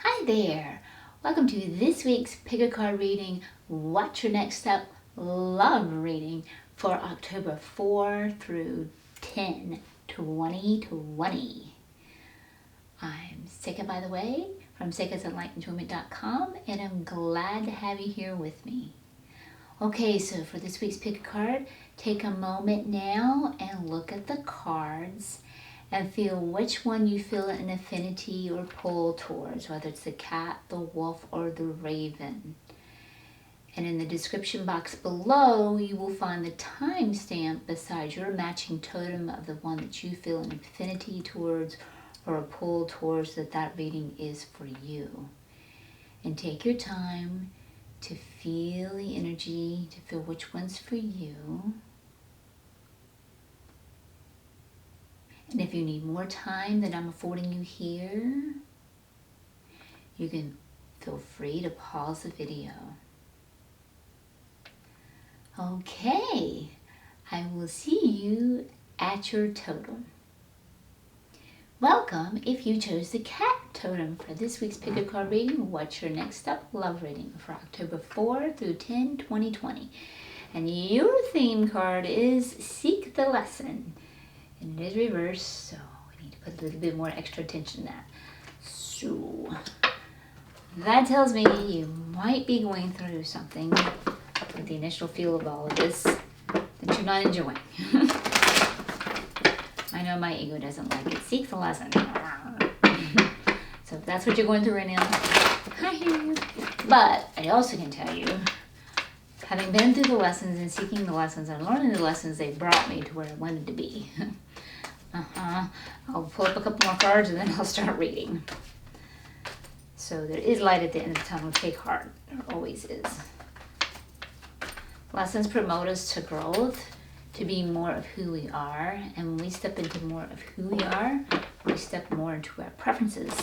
Hi there! Welcome to this week's Pick a Card reading, What's Your Next Step Love reading for October 4 through 10, 2020. I'm Seqkat, by the way, from Enlightenment.com, and I'm glad to have you here with me. Okay, so for this week's Pick a Card, take a moment now and look at the cards and feel which one you feel an affinity or pull towards, whether it's the cat, the wolf, or the raven. And in the description box below, you will find the timestamp beside your matching totem of the one that you feel an affinity towards or a pull towards, that reading is for you. And take your time to feel the energy, to feel which one's for you. And if you need more time than I'm affording you here, you can feel free to pause the video. Okay, I will see you at your totem. Welcome if you chose the cat totem for this week's Pick a Card reading, What's Your Next Step Love reading for October 4 through 10, 2020. And your theme card is Seek the Lesson. And it is reversed, so we need to put a little bit more extra attention to that. So that tells me you might be going through something with the initial feel of all of this that you're not enjoying. I know my ego doesn't like it. Seek the lesson. So if that's what you're going through right now, I hear you. But I also can tell you, having been through the lessons and seeking the lessons and learning the lessons, they brought me to where I wanted to be. I'll pull up a couple more cards and then I'll start reading. So there is light at the end of the tunnel. Take heart. There always is. Lessons promote us to growth, to be more of who we are. And when we step into more of who we are, we step more into our preferences.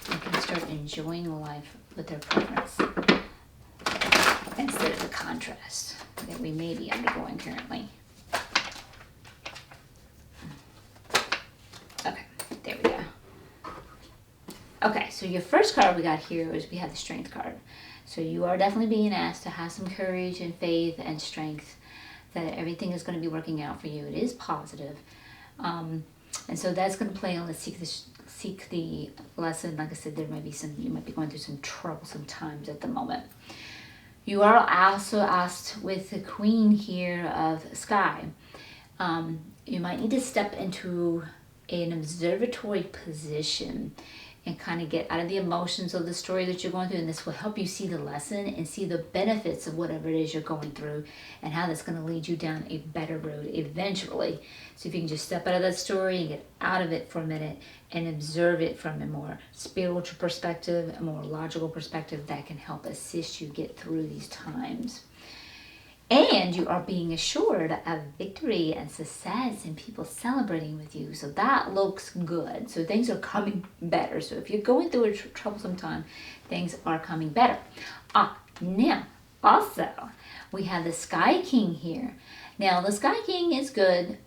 We can start enjoying life with our preference instead of the contrast that we may be undergoing currently. Okay, there we go. Okay, so your first card we got here is we have the Strength card. So you are definitely being asked to have some courage and faith and strength that everything is going to be working out for you. It is positive. And so that's going to play on the seek the lesson. Like I said, you might be going through some troublesome times at the moment. You are also asked with the Queen here of Sky. You might need to step into an observatory position and kind of get out of the emotions of the story that you're going through, and this will help you see the lesson and see the benefits of whatever it is you're going through and how that's going to lead you down a better road eventually. So if you can just step out of that story and get out of it for a minute and observe it from a more spiritual perspective, a more logical perspective, that can help assist you get through these times. And you are being assured of victory and success and people celebrating with you. So that looks good. So things are coming better. So if you're going through a troublesome time, things are coming better. Now, also, we have the Sky King here. Now, the Sky King is good.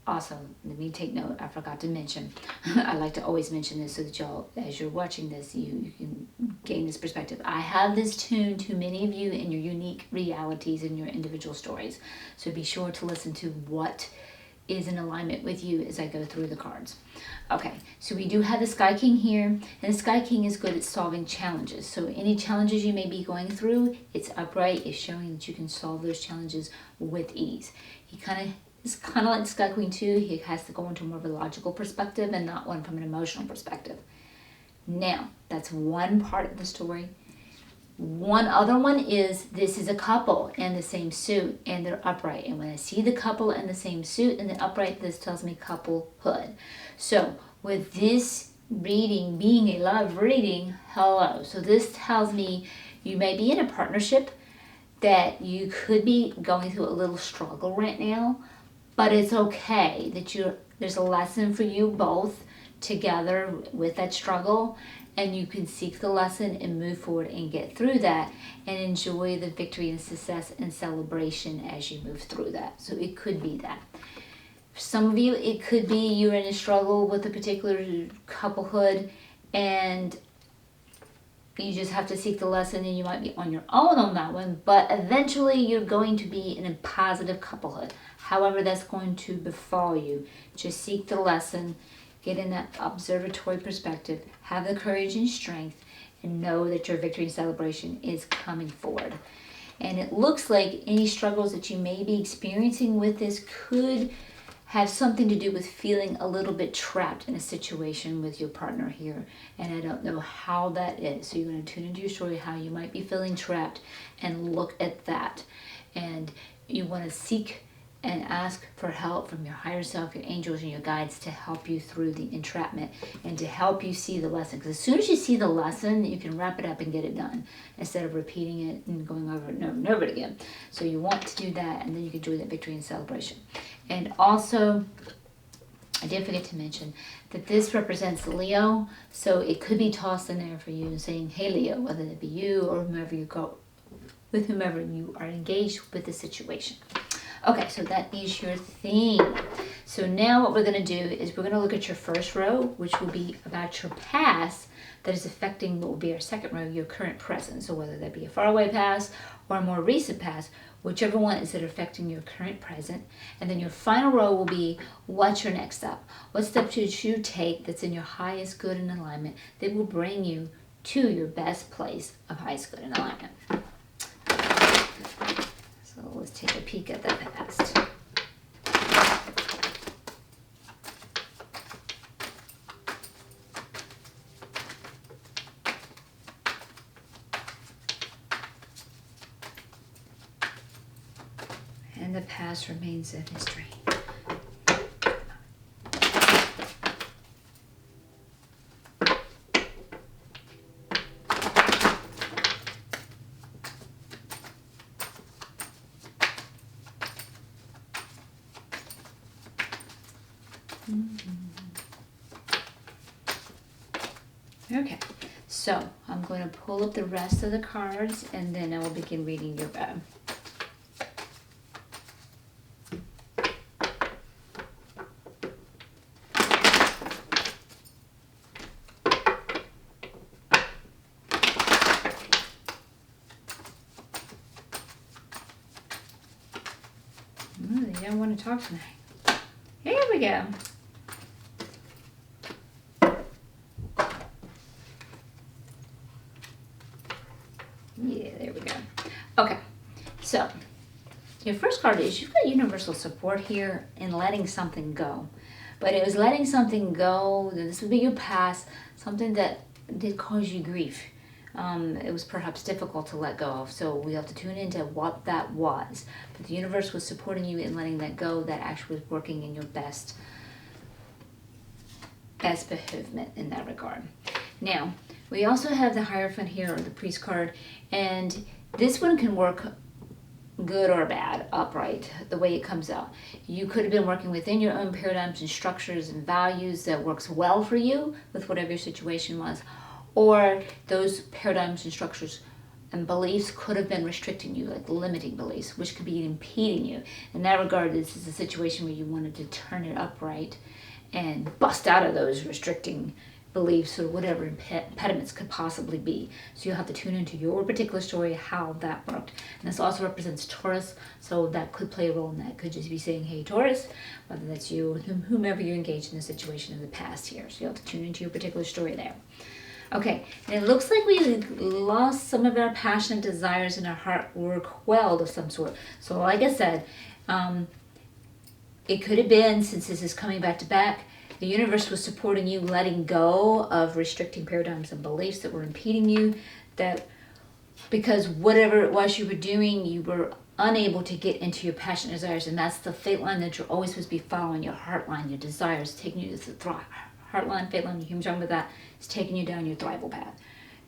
Also, let me take note, I forgot to mention, I like to always mention this so that y'all, as you're watching this, you can gain this perspective. I have this tuned to many of you in your unique realities and your individual stories. So be sure to listen to what is in alignment with you as I go through the cards. Okay, so we do have the Sky King here, and the Sky King is good at solving challenges. So any challenges you may be going through, it's upright, it's showing that you can solve those challenges with ease. It's kind of like Sky Queen too. He has to go into more of a logical perspective and not one from an emotional perspective. Now, that's one part of the story. One other one is this is a couple in the same suit and they're upright. And when I see the couple in the same suit and the upright, this tells me couplehood. So with this reading being a love reading, hello. So this tells me you may be in a partnership that you could be going through a little struggle right now. But it's okay that there's a lesson for you both together with that struggle, and you can seek the lesson and move forward and get through that and enjoy the victory and success and celebration as you move through that. So it could be that. For some of you, it could be you're in a struggle with a particular couplehood and you just have to seek the lesson, and you might be on your own on that one, but eventually you're going to be in a positive couplehood. However that's going to befall you, just seek the lesson, get in that observatory perspective, have the courage and strength, and know that your victory and celebration is coming forward. And it looks like any struggles that you may be experiencing with this could have something to do with feeling a little bit trapped in a situation with your partner here. And I don't know how that is. So you're going to tune into your story, how you might be feeling trapped, and look at that. And you want to seek and ask for help from your higher self, your angels, and your guides to help you through the entrapment and to help you see the lesson. Because as soon as you see the lesson, you can wrap it up and get it done instead of repeating it and going over it and over again. So you want to do that, and then you can enjoy that victory and celebration. And also, I did forget to mention that this represents Leo, so it could be tossed in there for you and saying, hey Leo, whether it be you or whomever you go with, whomever you are engaged with the situation. Okay, so that is your theme. So now what we're going to do is we're going to look at your first row, which will be about your past that is affecting what will be our second row, your current present. So whether that be a faraway past or a more recent past, whichever one is that affecting your current present. And then your final row will be what's your next step? What step should you take that's in your highest good and alignment that will bring you to your best place of highest good and alignment? So let's take a peek at that past. And the past remains a mystery. Okay, so I'm going to pull up the rest of the cards, and then I will begin reading your bow. They don't want to talk tonight. Here we go. Yeah, there we go. Okay, so your first card is you've got universal support here in letting something go. But it was letting something go, this would be your past, something that did cause you grief. It was perhaps difficult to let go of, so we have to tune into what that was. But the universe was supporting you in letting that go, that actually was working in your best behoovement in that regard. Now, we also have the Hierophant here, or the Priest card, and this one can work good or bad, upright, the way it comes out. You could have been working within your own paradigms and structures and values that works well for you with whatever your situation was, or those paradigms and structures and beliefs could have been restricting you, like limiting beliefs, which could be impeding you. In that regard, this is a situation where you wanted to turn it upright and bust out of those restricting beliefs or whatever impediments could possibly be. So you'll have to tune into your particular story, how that worked. And this also represents Taurus, so that could play a role in that. It could just be saying, hey Taurus, whether that's you or whomever you're engaged in the situation in the past here. So you'll have to tune into your particular story there. Okay, and it looks like we lost some of our passionate desires in our heart were quelled of some sort. So like I said, it could have been, since this is coming back to back, the universe was supporting you letting go of restricting paradigms and beliefs that were impeding you, that because whatever it was you were doing, you were unable to get into your passionate desires, and that's the fate line that you're always supposed to be following, your heart line, your desires, taking you to the thrive. Heart line, fate line, you can jump with that, it's taking you down your thrival path.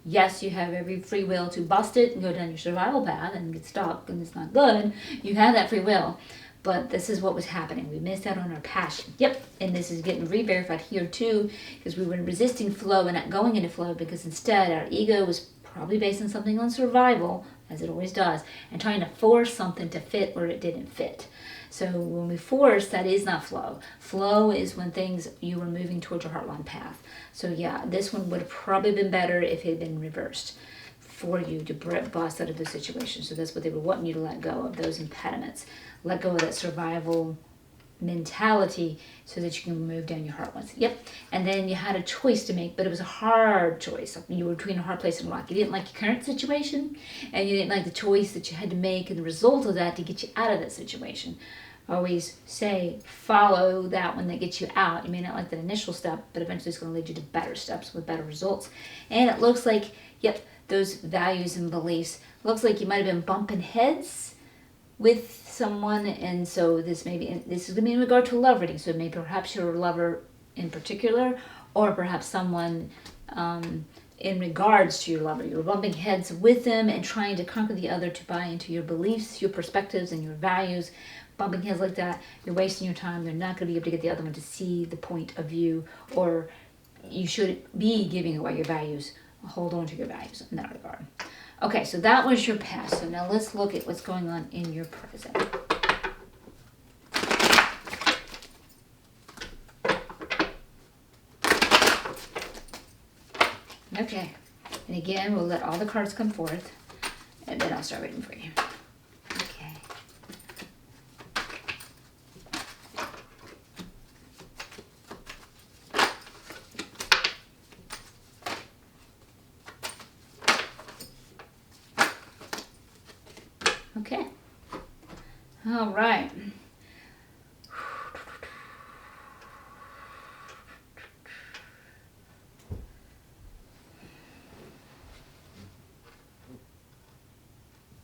Yes, you have every free will to bust it and go down your survival path and get stuck and it's not good. You have that free will. But this is what was happening. We missed out on our passion. Yep, and this is getting re-verified here too, because we were resisting flow and not going into flow, because instead our ego was probably based on something on survival, as it always does, and trying to force something to fit where it didn't fit. So when we force, that is not flow. Flow is when you were moving towards your heartline path. So yeah, this one would have probably been better if it had been reversed for you to bust out of the situation. So that's what they were wanting you to let go of, those impediments. Let go of that survival mentality so that you can move down your heart ones. Yep. And then you had a choice to make, but it was a hard choice. You were between a hard place and a rock. You didn't like your current situation, and you didn't like the choice that you had to make and the result of that to get you out of that situation. Always say, follow that one that gets you out. You may not like that initial step, but eventually it's going to lead you to better steps with better results. And it looks like, yep, those values and beliefs, looks like you might have been bumping heads with someone, and so this is going to be in regard to a love reading. So maybe perhaps your lover in particular, or perhaps someone in regards to your lover. You're bumping heads with them and trying to conquer the other to buy into your beliefs, your perspectives, and your values. Bumping heads like that, you're wasting your time. They're not going to be able to get the other one to see the point of view, or you should be giving away your values. Hold on to your values in that regard. Okay, so that was your past. So now let's look at what's going on in your present. Okay, and again, we'll let all the cards come forth, and then I'll start reading for you. Okay. Okay. All right.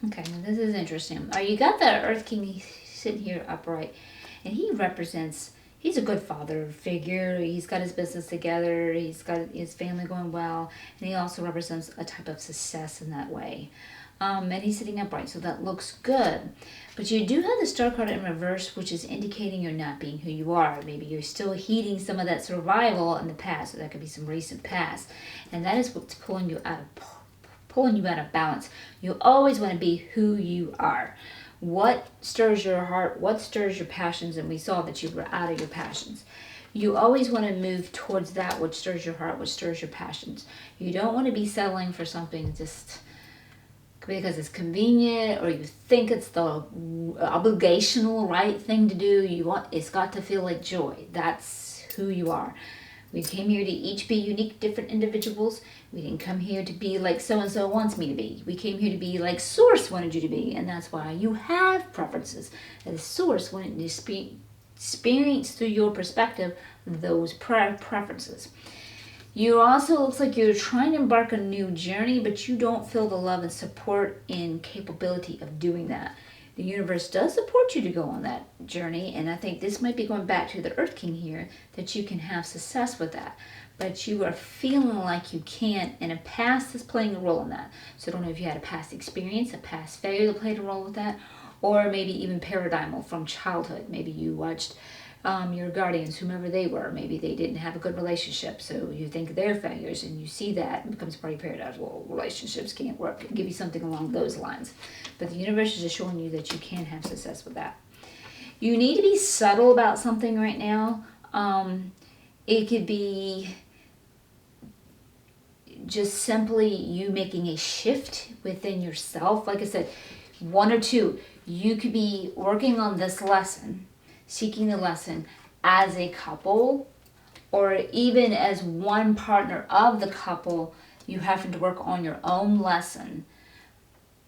Okay, now this is interesting. You got the Earth King sitting here upright, and he's a good father figure. He's got his business together. He's got his family going well, and he also represents a type of success in that way. And he's sitting upright, so that looks good. But you do have the Star card in reverse, which is indicating you're not being who you are. Maybe you're still heeding some of that survival in the past, so that could be some recent past. And that is what's pulling you out of balance. You always want to be who you are. What stirs your heart? What stirs your passions? And we saw that you were out of your passions. You always want to move towards that which stirs your heart, which stirs your passions. You don't want to be settling for something just because it's convenient, or you think it's the obligational right thing to do. It's got to feel like joy. That's who you are. We came here to each be unique, different individuals. We didn't come here to be like so-and-so wants me to be. We came here to be like Source wanted you to be, and that's why you have preferences. And the Source wanted to experience through your perspective those preferences. You also looks like you're trying to embark on a new journey, but you don't feel the love and support and capability of doing that. The universe does support you to go on that journey, and I think this might be going back to the Earth King here, that you can have success with that. But you are feeling like you can't, and a past is playing a role in that. So I don't know if you had a past experience, a past failure that played a role with that, or maybe even paradigmal from childhood. Maybe you watched your guardians, whomever they were, maybe they didn't have a good relationship, so you think they're failures, and you see that, and it becomes part of your paradigm. Well, relationships can't work. It'll give you something along those lines. But the universe is just showing you that you can have success with that. You need to be subtle about something right now. It could be just simply you making a shift within yourself. Like I said, one or two. You could be working on this lesson, seeking the lesson as a couple, or even as one partner of the couple, you having to work on your own lesson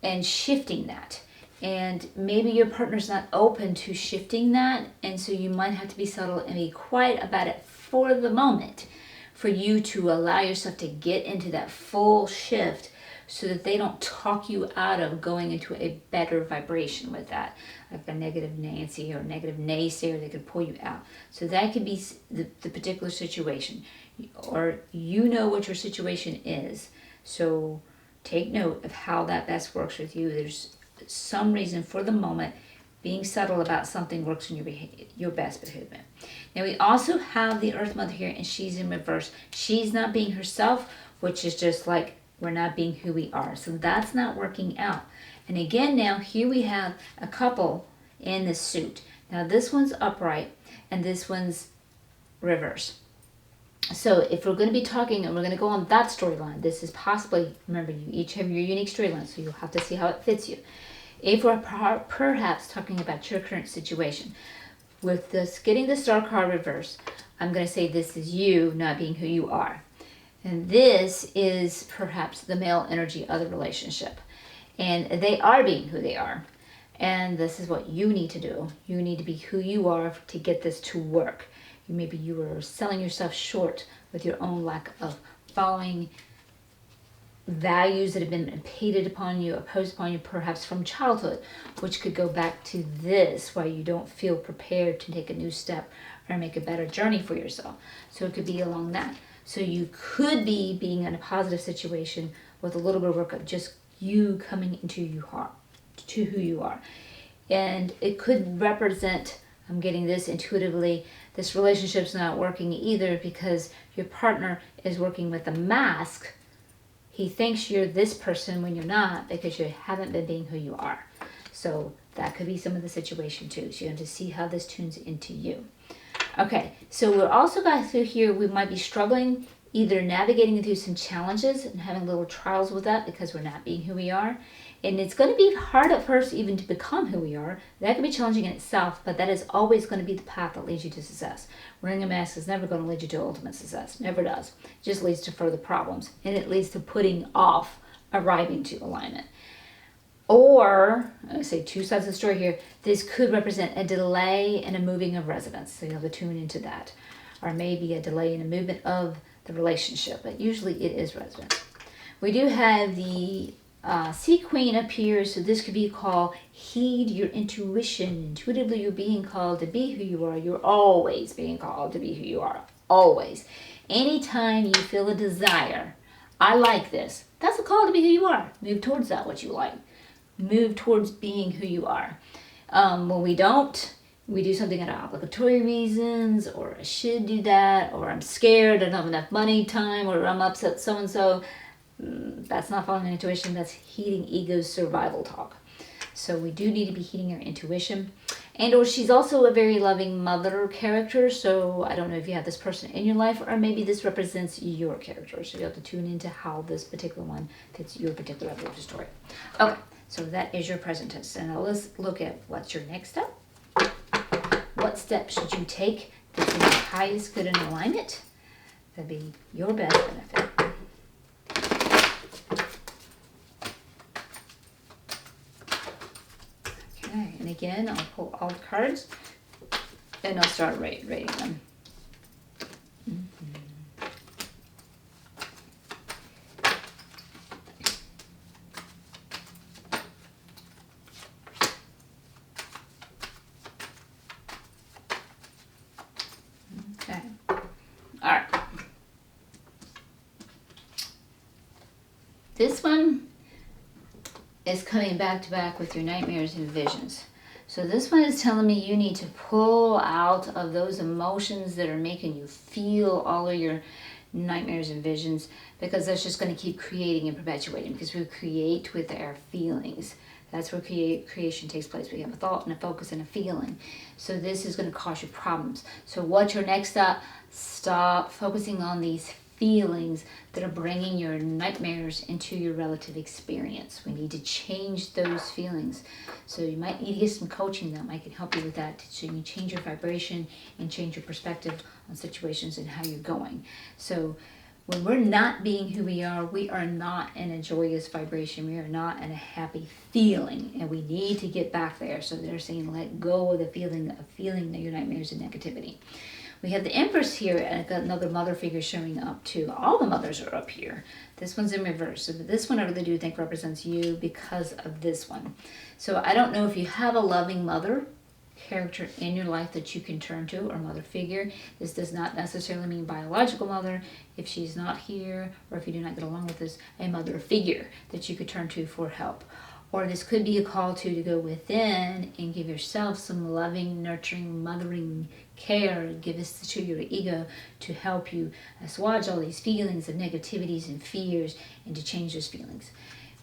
and shifting that. And maybe your partner's not open to shifting that, and so you might have to be subtle and be quiet about it for the moment, for you to allow yourself to get into that full shift, so that they don't talk you out of going into a better vibration with that. Like a negative Nancy or a negative naysayer, they could pull you out. So that could be the particular situation. Or you know what your situation is. So take note of how that best works with you. There's some reason for the moment being subtle about something works in your best behavior. Now we also have the Earth Mother here, and she's in reverse. She's not being herself, which is just like we're not being who we are. So that's not working out. And again, now here we have a couple in this suit. Now this one's upright and this one's reverse. So if we're going to be talking and we're going to go on that storyline, this is possibly, remember, you each have your unique storyline, so you'll have to see how it fits you. If we're perhaps talking about your current situation, with this getting the Star card reverse, I'm going to say this is you not being who you are. And this is perhaps the male energy of the relationship. And they are being who they are. And this is what you need to do. You need to be who you are to get this to work. Maybe you are selling yourself short with your own lack of following values that have been imposed upon you, perhaps from childhood, which could go back to this, why you don't feel prepared to take a new step or make a better journey for yourself. So it could be along that. So you could be being in a positive situation with a little bit of work of just you coming into to who you are. And it could represent, I'm getting this intuitively, this relationship's not working either because your partner is working with a mask. He thinks you're this person when you're not because you haven't been being who you are. So that could be some of the situation too. So you have to see how this tunes into you. Okay, so we're also got through here, we might be struggling, either navigating through some challenges and having little trials with that because we're not being who we are. And it's going to be hard at first even to become who we are. That can be challenging in itself, but that is always going to be the path that leads you to success. Wearing a mask is never going to lead you to ultimate success. Never does. It just leads to further problems. And it leads to putting off arriving to alignment. Or, I say two sides of the story here, this could represent a delay in a moving of residence. So you have to tune into that. Or maybe a delay in a movement of the relationship. But usually it is residence. We do have the Sea Queen up here, so this could be a call, heed your intuition. Intuitively you're being called to be who you are. You're always being called to be who you are. Always. Anytime you feel a desire, I like this, that's a call to be who you are. Move towards that, what you like. Move towards being who you are. When we don't, we do something out of obligatory reasons, or I should do that, or I'm scared, I don't have enough money, time, or I'm upset so-and-so. That's not following intuition, that's heeding ego's survival talk. So we do need to be heeding our intuition. And or she's also a very loving mother character, so I don't know if you have this person in your life, or maybe this represents your character. So you have to tune into how this particular one fits your particular evolution story. Okay, so that is your present tense. And now let's look at what's your next step. What steps should you take that's in your highest good and alignment? That'd be your best benefit. Okay, and again, I'll pull all the cards and I'll start rating them. Okay, all right. This one is coming back to back with your nightmares and visions. So this one is telling me you need to pull out of those emotions that are making you feel all of your nightmares and visions, because that's just going to keep creating and perpetuating, because we create with our feelings. That's where creation takes place. We have a thought and a focus and a feeling. So this is going to cause you problems. So what's your next step? Stop focusing on these feelings that are bringing your nightmares into your relative experience. We need to change those feelings. So you might need to get some coaching that might can help you with that, so you can change your vibration and change your perspective on situations and how you're going. So when we're not being who we are not in a joyous vibration. We are not in a happy feeling, and we need to get back there. So they're saying let go of the feeling that your nightmares and negativity. We have the Empress here, and I've got another mother figure showing up too. All the mothers are up here. This one's in reverse. So this one I really do think represents you because of this one. So I don't know if you have a loving mother character in your life that you can turn to, or mother figure. This does not necessarily mean biological mother. If she's not here, or if you do not get along with this, a mother figure that you could turn to for help. Or this could be a call to go within and give yourself some loving, nurturing, mothering care. Give this to your ego to help you assuage all these feelings of negativities and fears, and to change those feelings.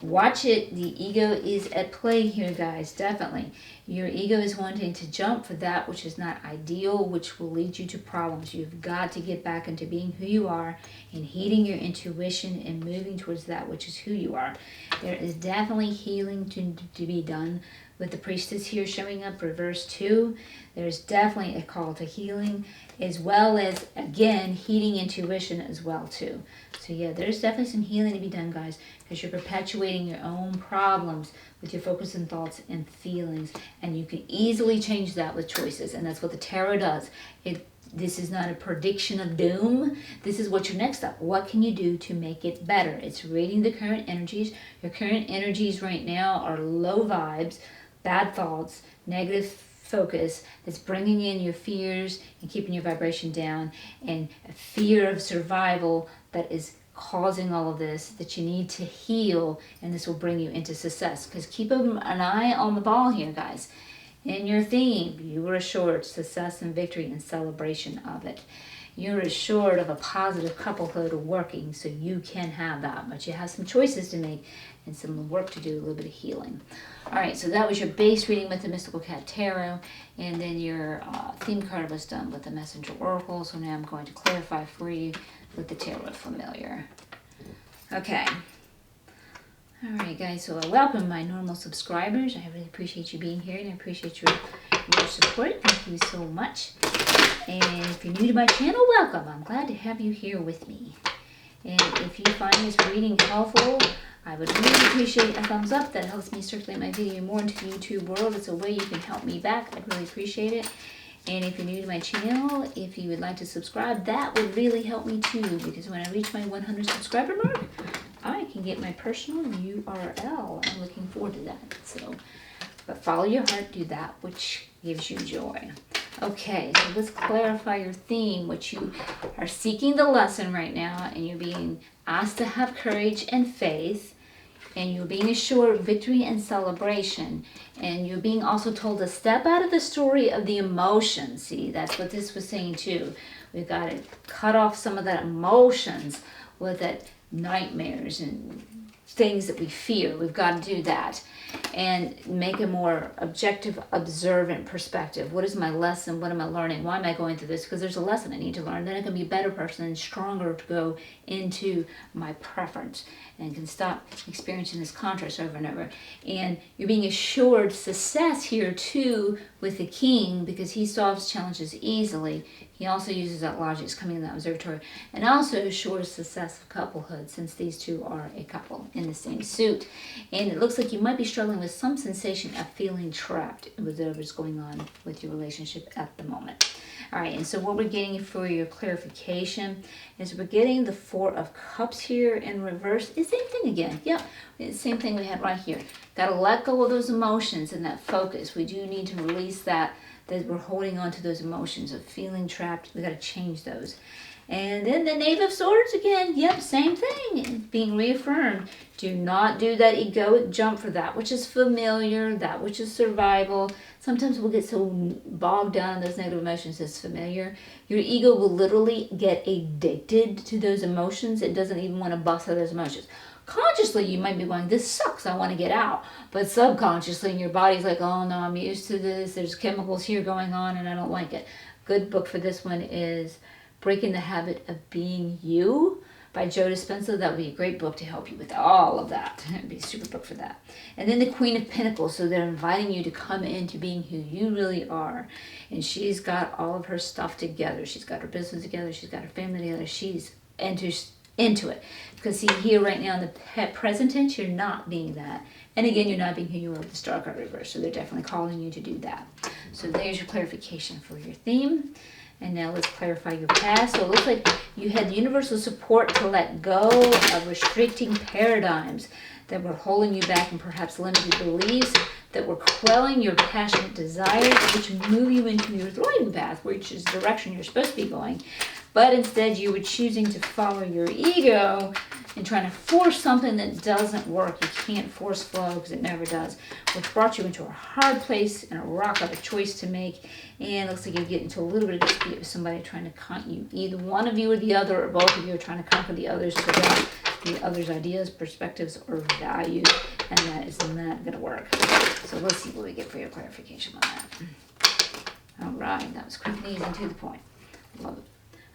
Watch it. The ego is at play here, guys. Definitely. Your ego is wanting to jump for that which is not ideal, which will lead you to problems. You've got to get back into being who you are and heeding your intuition and moving towards that which is who you are. There is definitely healing to be done with the priestess here showing up, reverse 2. There's definitely a call to healing, as well as, again, heeding intuition as well, too. So yeah, there's definitely some healing to be done, guys, because you're perpetuating your own problems with your focus and thoughts and feelings, and you can easily change that with choices, and that's what the tarot does. This is not a prediction of doom. This is what your next step. What can you do to make it better? It's reading the current energies. Your current energies right now are low vibes, bad thoughts, negative focus that's bringing in your fears and keeping your vibration down, and a fear of survival that is causing all of this that you need to heal, and this will bring you into success. Because keep an eye on the ball here, guys. In your theme, you are assured success and victory and celebration of it. You're assured of a positive couplehood working, so you can have that. But you have some choices to make and some work to do, a little bit of healing. All right, so that was your base reading with the Mystical Cat Tarot. And then your theme card was done with the Messenger Oracle. So now I'm going to clarify for you with the Tarot Familiar. Okay. All right, guys, so I welcome my normal subscribers. I really appreciate you being here, and I appreciate your support. Thank you so much. And if you're new to my channel, welcome. I'm glad to have you here with me. And if you find this reading helpful, I would really appreciate a thumbs up. That helps me circulate my video more into the YouTube world. It's a way you can help me back. I'd really appreciate it. And if you're new to my channel, if you would like to subscribe, that would really help me too, because when I reach my 100 subscriber mark, I can get my personal URL. I'm looking forward to that. So, but follow your heart, do that which gives you joy. Okay, so let's clarify your theme, which you are seeking the lesson right now, and you're being asked to have courage and faith, and you're being assured victory and celebration, and you're being also told to step out of the story of the emotions. See, that's what this was saying too. We've got to cut off some of that emotions with that nightmares and things that we fear. We've got to do that and make a more objective, observant perspective. What is my lesson? What am I learning? Why am I going through this? Because there's a lesson I need to learn. Then I can be a better person and stronger to go into my preference and can stop experiencing this contrast over and over. And you're being assured success here too with the king, because he solves challenges easily. He also uses that logic, it's coming in that observatory, and also assures success of couplehood, since these two are a couple in the same suit. And it looks like you might be struggling with some sensation of feeling trapped with whatever's going on with your relationship at the moment. All right, and so what we're getting for your clarification is we're getting the Four of Cups here in reverse. It's the same thing again. Yep, it's the same thing we had right here. Got to let go of those emotions and that focus. We do need to release that we're holding on to those emotions of feeling trapped. We got to change those. And then the Knave of Swords again. Yep, same thing. Being reaffirmed. Do not do that egoic jump for that which is familiar, that which is survival. Sometimes we'll get so bogged down in those negative emotions that's familiar. Your ego will literally get addicted to those emotions. It doesn't even want to bust out those emotions. Consciously, you might be going, this sucks, I want to get out. But subconsciously, in your body's like, oh no, I'm used to this. There's chemicals here going on and I don't like it. Good book for this one is Breaking the Habit of Being You by Joe Dispenza. That would be a great book to help you with all of that. It would be a super book for that. And then the Queen of Pentacles. So they're inviting you to come into being who you really are. And she's got all of her stuff together. She's got her business together. She's got her family together. She's into it. Because see, here right now in the present tense, you're not being that. And again, you're not being who you are with the Star card reverse. So they're definitely calling you to do that. So there's your clarification for your theme. And now let's clarify your past. So it looks like you had universal support to let go of restricting paradigms that were holding you back, and perhaps limited beliefs that were quelling your passionate desires, which move you into your thriving path, which is the direction you're supposed to be going. But instead you were choosing to follow your ego and trying to force something that doesn't work. You can't force flow because it never does, which brought you into a hard place and a rock of a choice to make. And it looks like you get into a little bit of dispute with somebody trying to conquer you. Either one of you or the other, or both of you are trying to conquer the others so that the other's ideas, perspectives, or values, and that is not going to work. So let's see what we get for your clarification on that. All right, that was quick and easy and to the point. Love it.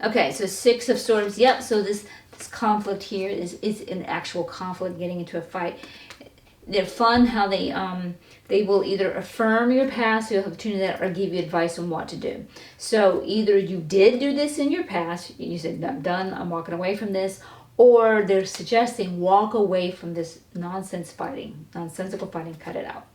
Okay, so Six of Swords. Yep, so this conflict here is an actual conflict, getting into a fight. They're fun how they will either affirm your past, you'll have to tune that, or give you advice on what to do. So either you did do this in your past, you said, I'm done, I'm walking away from this, or they're suggesting walk away from this nonsensical fighting, cut it out.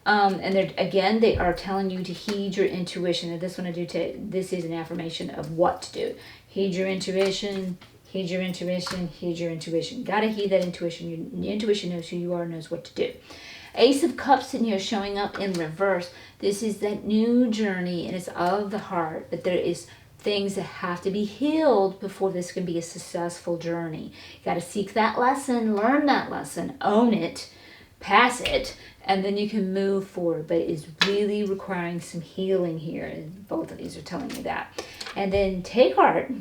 And they are telling you to heed your intuition. And this is an affirmation of what to do. Heed your intuition, heed your intuition, heed your intuition. Gotta heed that intuition. Your intuition knows who you are, knows what to do. Ace of Cups in here showing up in reverse. This is that new journey, and it's of the heart, but there is things that have to be healed before this can be a successful journey. You got to seek that lesson, learn that lesson, own it, pass it, and then you can move forward. But it's really requiring some healing here, and both of these are telling you that. And then take heart.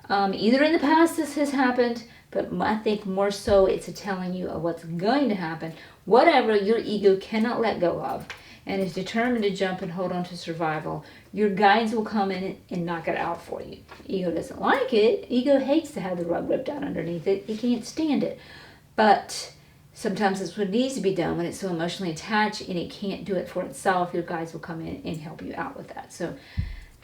Either in the past this has happened, but I think more so it's a telling you of what's going to happen. Whatever your ego cannot let go of and is determined to jump and hold on to survival, your guides will come in and knock it out for you. Ego doesn't like it. Ego hates to have the rug ripped out underneath it. It can't stand it. But sometimes it's what needs to be done when it's so emotionally attached and it can't do it for itself. Your guides will come in and help you out with that. So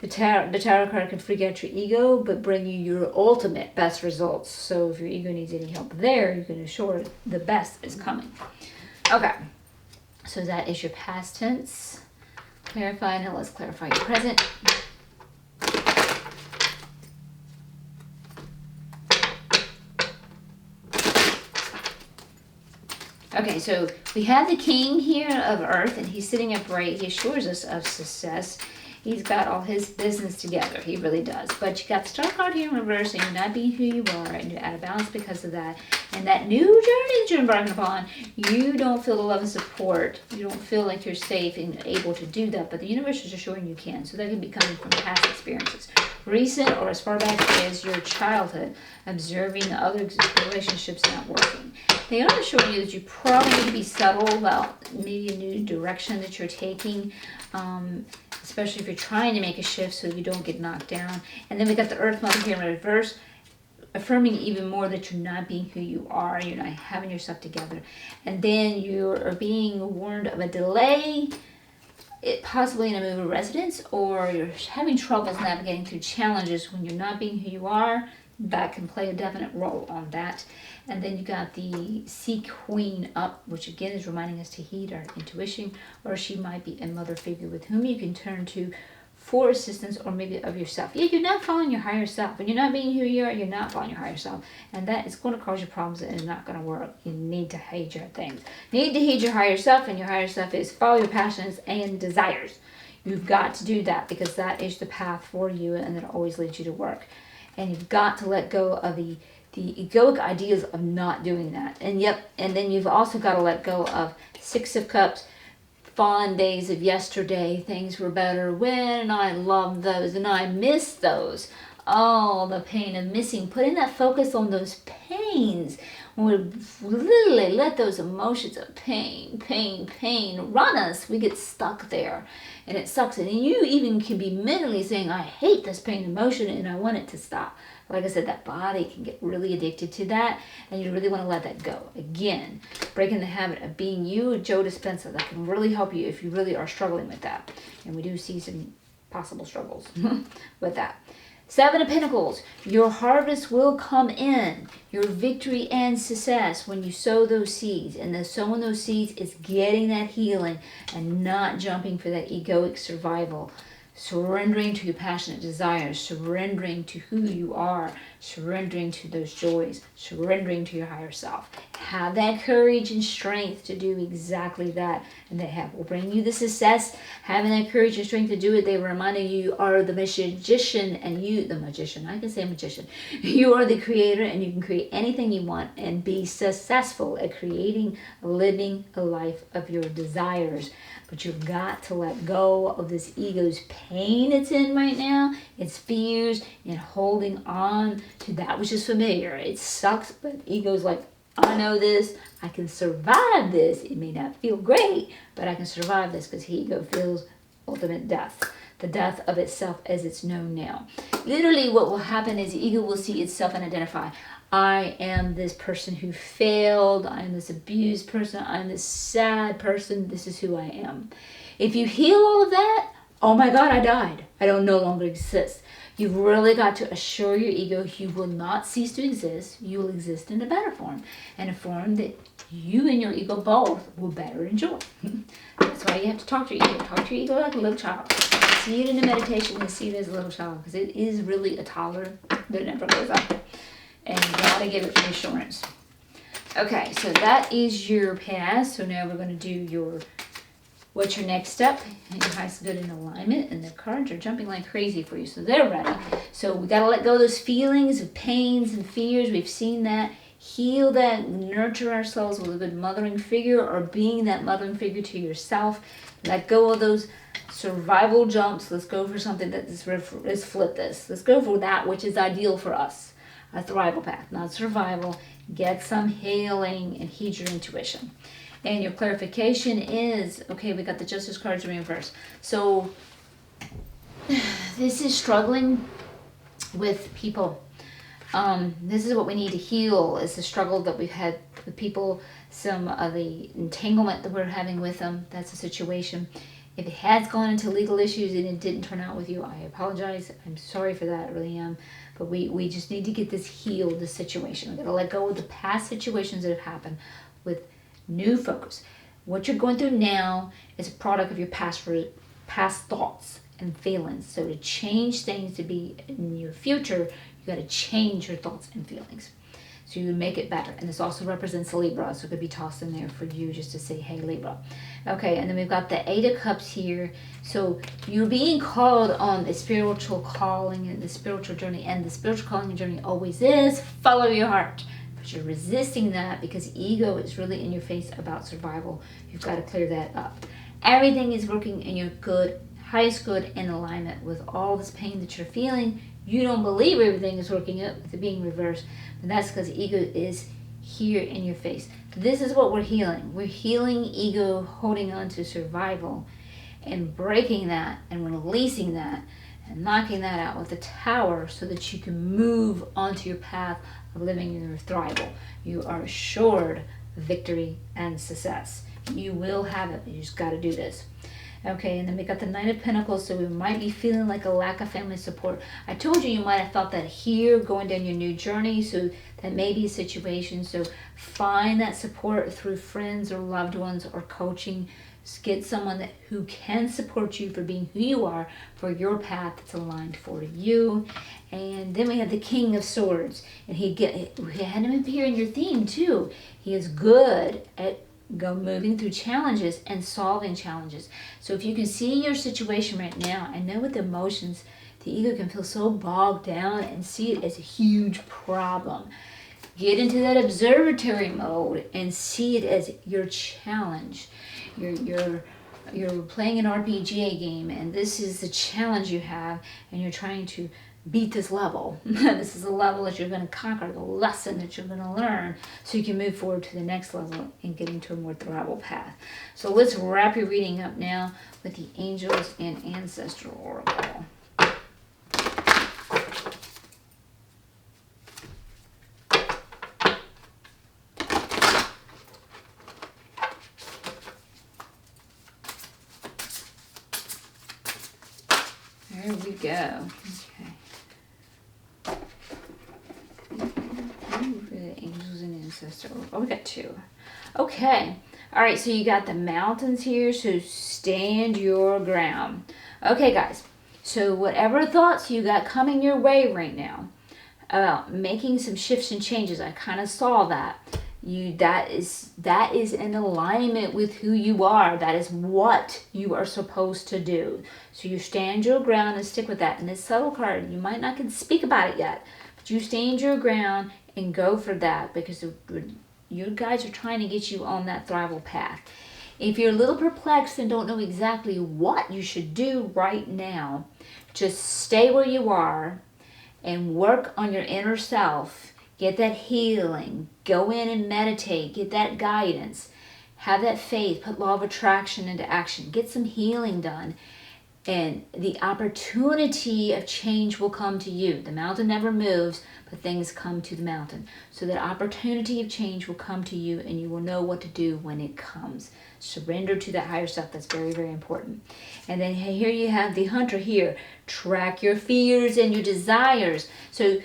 the tarot card can freak out your ego, but bring you your ultimate best results. So if your ego needs any help there, you can assure the best is coming. Okay, so that is your past tense. Clarify. Now let's clarify your present. Okay, so we have the King here of Earth, and he's sitting upright. He assures us of success. He's got all his business together. He really does. But you got the Star card here in reverse, and you're not being who you are, and you're out of balance because of that. And that new journey that you're embarking upon, you don't feel the love and support. You don't feel like you're safe and able to do that, but the universe is assuring you can. So that can be coming from past experiences. Recent or as far back as your childhood, observing other relationships not working. They are showing you that you probably need to be subtle about maybe a new direction that you're taking, especially if you're trying to make a shift so you don't get knocked down. And then we got the Earth Mother here in reverse, affirming even more that you're not being who you are, you're not having yourself together. And then you are being warned of a delay, possibly in a move of residence, or you're having troubles navigating through challenges when you're not being who you are. That can play a definite role on that. And then you got the Sea Queen up, which again is reminding us to heed our intuition, or she might be a mother figure with whom you can turn to for assistance, or maybe of yourself. Yeah, you're not following your higher self. When you're not being who you are, you're not following your higher self. And that is going to cause you problems and it's not going to work. You need to heed your things. You need to heed your higher self, and your higher self is follow your passions and desires. You've got to do that because that is the path for you, and it always leads you to work. And you've got to let go of the egoic ideas of not doing that. And then you've also got to let go of Six of Cups, fond days of yesterday. Things were better when, and I love those, and I miss those. Oh, the pain of missing. Putting that focus on those pains. When we literally let those emotions of pain run us, we get stuck there. And it sucks. And you even can be mentally saying, I hate this pain emotion and I want it to stop. Like I said, that body can get really addicted to that, and you really want to let that go. Again, breaking the habit of being you, Joe Dispenza, that can really help you if you really are struggling with that. And we do see some possible struggles with that. Seven of Pentacles, your harvest will come in, your victory and success when you sow those seeds. And the sowing those seeds is getting that healing and not jumping for that egoic survival. Surrendering to your passionate desires, surrendering to who you are, surrendering to those joys, surrendering to your higher self. Have that courage and strength to do exactly that, and that will bring you the success. Having that courage and strength to do it, they reminding you are the magician, and you, the magician, I can say magician, you are the creator, and you can create anything you want and be successful at creating, living a life of your desires. But you've got to let go of this ego's pain it's in right now, its fears, and holding on to that which is familiar. It sucks, but ego's like, I know this, I can survive this. It may not feel great, but I can survive this, because ego feels ultimate death, the death of itself as it's known now. Literally what will happen is the ego will see itself and identify. I am this person who failed, I am this abused person, I am this sad person, this is who I am. If you heal all of that, oh my God, I died. I don't no longer exist. You've really got to assure your ego you will not cease to exist. You will exist in a better form, and a form that you and your ego both will better enjoy. That's why you have to talk to your ego. Talk to your ego like a little child. See it in a meditation and see it as a little child, because it is really a toddler that never grows up. And you gotta give it reassurance. Okay, so that is your past. So now we're going to do your, what's your next step? And your highest good in alignment, and the cards are jumping like crazy for you, so they're ready. So we got to let go of those feelings of pains and fears. We've seen that. Heal that, nurture ourselves with a good mothering figure, or being that mothering figure to yourself. Let go of those survival jumps. Let's go for something that is, let's flip this. Let's go for that which is ideal for us. A thrival path, not survival. Get some healing and heed your intuition. And your clarification is, okay, we got the Justice cards in reverse. So this is struggling with people. This is what we need to heal, is the struggle that we've had with people, some of the entanglement that we're having with them. That's a situation. If it has gone into legal issues and it didn't turn out with you, I apologize. I'm sorry for that, I really am. But we just need to get this healed, this situation. We've got to let go of the past situations that have happened with new focus. What you're going through now is a product of your past thoughts and feelings. So to change things to be in your future, you got to change your thoughts and feelings. So you make it better. And this also represents Libra, so it could be tossed in there for you just to say, hey, Libra. Okay, and then we've got the Eight of Cups here. So you're being called on a spiritual calling and the spiritual journey. And the spiritual calling and journey always is follow your heart. But you're resisting that because ego is really in your face about survival. You've got to clear that up. Everything is working in your good, highest good, in alignment with all this pain that you're feeling. You don't believe everything is working out with it being reversed. And that's because ego is here in your face. This is what we're healing. We're healing ego holding on to survival and breaking that and releasing that and knocking that out with the Tower so that you can move onto your path of living in your thrival. You are assured victory and success. You will have it. You just got to do this. Okay, and then we got the Knight of Pentacles, so we might be feeling like a lack of family support. I told you might have felt that here going down your new journey, so that may be a situation. So find that support through friends or loved ones or coaching. Get someone who can support you for being who you are, for your path that's aligned for you. And then we have the King of Swords, and we had him appear in your theme too. He is good at moving through challenges and solving challenges. So if you can see your situation right now, I know with emotions, the ego can feel so bogged down and see it as a huge problem. Get into that observatory mode and see it as your challenge. You're playing an RPG game, and this is the challenge you have, and you're trying to beat this level. This is a level that you're going to conquer, the lesson that you're going to learn, so you can move forward to the next level and get into a more thrival path. So let's wrap your reading up now with the Angels and Ancestral Oracle. There we go. Okay. For the Angels and Ancestral. Oh, we got two. Okay. All right, so you got the mountains here, so stand your ground. Okay, guys. So whatever thoughts you got coming your way right now about making some shifts and changes, I kind of saw that. That is in alignment with who you are. That is what you are supposed to do. So you stand your ground and stick with that. And this subtle card, you might not can speak about it yet, but you stand your ground and go for that, because your guides are trying to get you on that thrival path. If you're a little perplexed and don't know exactly what you should do right now, just stay where you are and work on your inner self. Get that healing. Go in and meditate. Get that guidance. Have that faith. Put law of attraction into action. Get some healing done. And the opportunity of change will come to you. The mountain never moves, but things come to the mountain. So that opportunity of change will come to you, and you will know what to do when it comes. Surrender to that higher self. That's very, very important. And then here you have the hunter here. Track your fears and your desires. So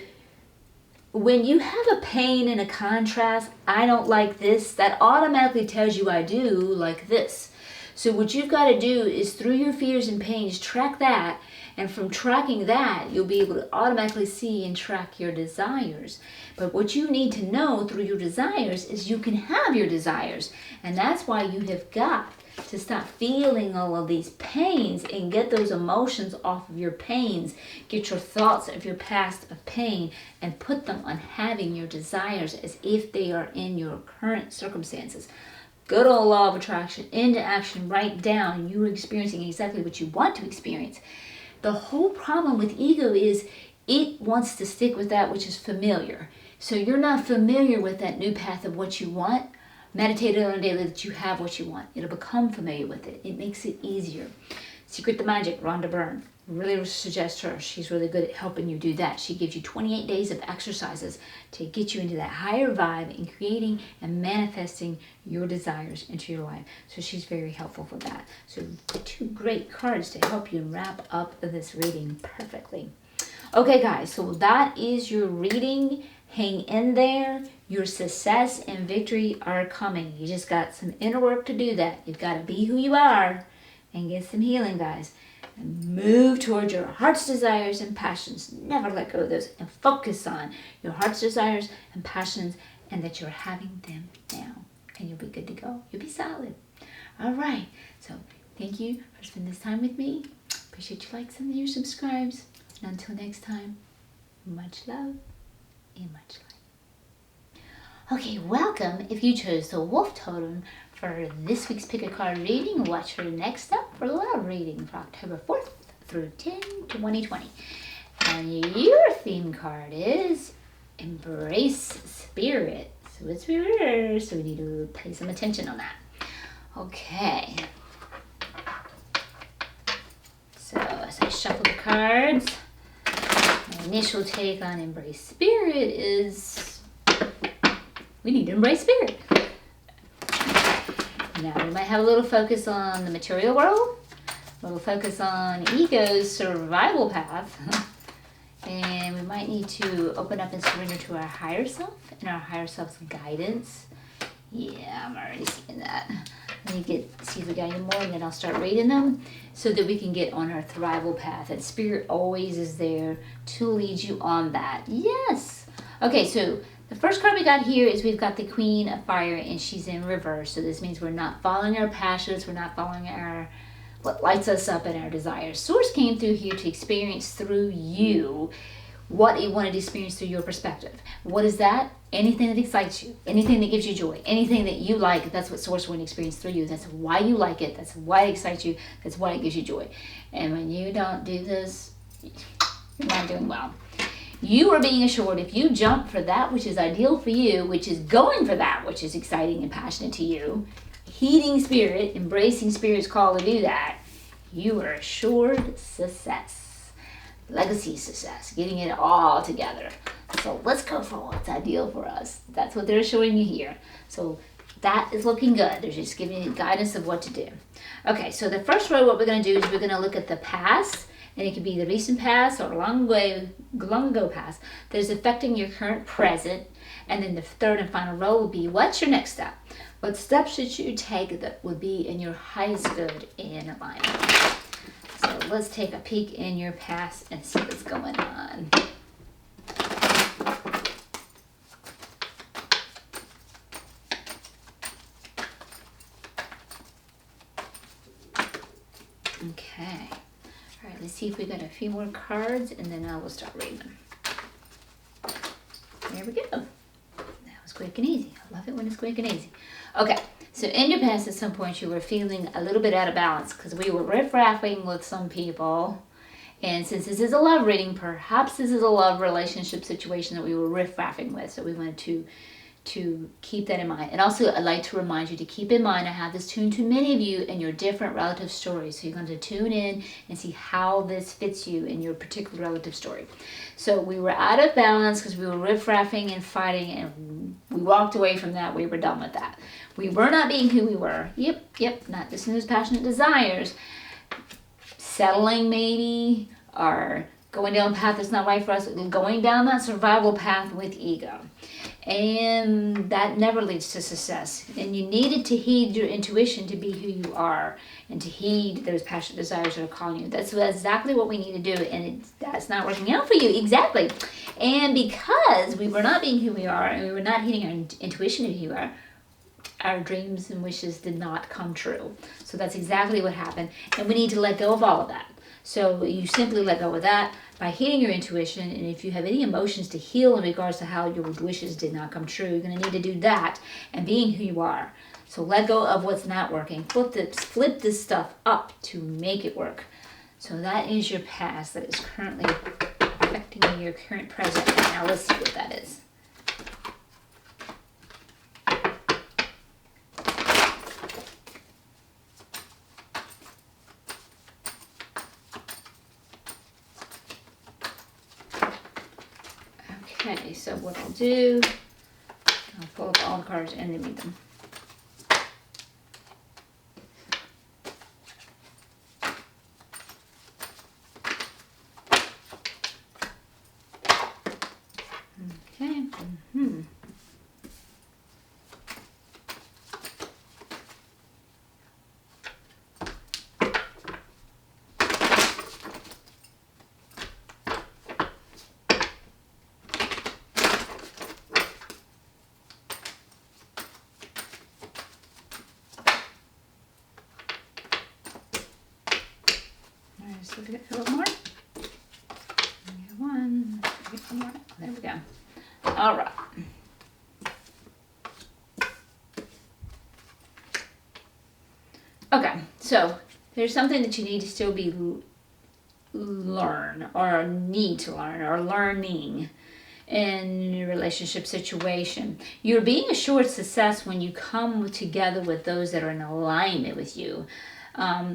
when you have a pain and a contrast, I don't like this, that automatically tells you I do like this. So what you've got to do is, through your fears and pains, track that. And from tracking that, you'll be able to automatically see and track your desires. But what you need to know through your desires is you can have your desires. And that's why you have got to stop feeling all of these pains and get those emotions off of your pains. Get your thoughts of your past of pain and put them on having your desires as if they are in your current circumstances. Go to a law of attraction, into action, write down you are experiencing exactly what you want to experience. The whole problem with ego is it wants to stick with that which is familiar. So you're not familiar with that new path of what you want. Meditate on a daily that you have what you want. It'll become familiar with it. It makes it easier. Secret the Magic, Rhonda Byrne. Really suggest her. She's really good at helping you do that. She gives you 28 days of exercises to get you into that higher vibe and creating and manifesting your desires into your life. So she's very helpful for that. So 2 great cards to help you wrap up this reading perfectly. Okay, guys, so that is your reading. Hang in there. Your success and victory are coming. You just got some inner work to do that. You've got to be who you are and get some healing, guys. And move towards your heart's desires and passions. Never let go of those. And focus on your heart's desires and passions, and that you're having them now. And you'll be good to go. You'll be solid. All right. So thank you for spending this time with me. Appreciate your likes and your subscribes. And until next time, much love and much light. Okay, welcome if you chose the Wolf Totem for this week's Pick a Card reading. Watch for next up for love reading for October 4th through 10, 2020. And your theme card is Embrace Spirit. So it's reversed, so we need to pay some attention on that. Okay. So as I shuffle the cards, my initial take on Embrace Spirit is we need to embrace spirit. Now, we might have a little focus on the material world, a little focus on ego's survival path, and we might need to open up and surrender to our higher self and our higher self's guidance. Yeah, I'm already seeing that. Let me see if we got any more, and then I'll start reading them so that we can get on our thrival path. And spirit always is there to lead you on that. Yes. Okay, so the first card we got here is we've got the Queen of Fire, and she's in reverse. So this means we're not following our passions. We're not following what lights us up and our desires. Source came through here to experience through you what it wanted to experience through your perspective. What is that? Anything that excites you, anything that gives you joy, anything that you like, that's what Source wanted to experience through you. That's why you like it. That's why it excites you. That's why it gives you joy. And when you don't do this, you're not doing well. You are being assured if you jump for that which is ideal for you, which is going for that which is exciting and passionate to you, heeding spirit, embracing spirit's call to do that, you are assured success, legacy success, getting it all together. So let's go for what's ideal for us. That's what they're showing you here. So that is looking good. They're just giving you guidance of what to do. Okay, so the first row, what we're going to do is we're going to look at the past. And it could be the recent past or long ago past that is affecting your current present. And then the third and final row will be, what's your next step? What steps should you take that would be in your highest good in alignment? So let's take a peek in your past and see what's going on. Okay. All right, let's see if we got a few more cards, and then I will start reading them. There we go. That was quick and easy. I love it when it's quick and easy. Okay, so in your past, at some point, you were feeling a little bit out of balance because we were riff-raffing with some people, And since this is a love reading, perhaps this is a love relationship situation that we were riff-raffing with. So we wanted to keep that in mind. And also, I'd like to remind you to keep in mind, I have this tuned to many of you in your different relative stories. So you're going to tune in and see how this fits you in your particular relative story. So we were out of balance because we were riff-raffing and fighting, and we walked away from that. We were done with that. We were not being who we were. Yep, not listening to those passionate desires. Settling maybe, or going down a path that's not right for us, going down that survival path with ego. And that never leads to success. And you needed to heed your intuition to be who you are and to heed those passionate desires that are calling you. That's exactly what we need to do, and that's not working out for you. Exactly. And because we were not being who we are and we were not heeding our intuition to who we are, our dreams and wishes did not come true. So that's exactly what happened. And we need to let go of all of that. So you simply let go of that by heeding your intuition. And if you have any emotions to heal in regards to how your wishes did not come true, you're going to need to do that and being who you are. So let go of what's not working. Flip this stuff up to make it work. So that is your past that is currently affecting your current present. Now let's see what that is. Okay, so what I'll do, I'll pull up all the cards and then read them. Okay. So we got a little more. One more. There we go. All right. Okay, so there's something that you need to still learn or need to learn or learning in your relationship situation. You're being assured success when you come together with those that are in alignment with you.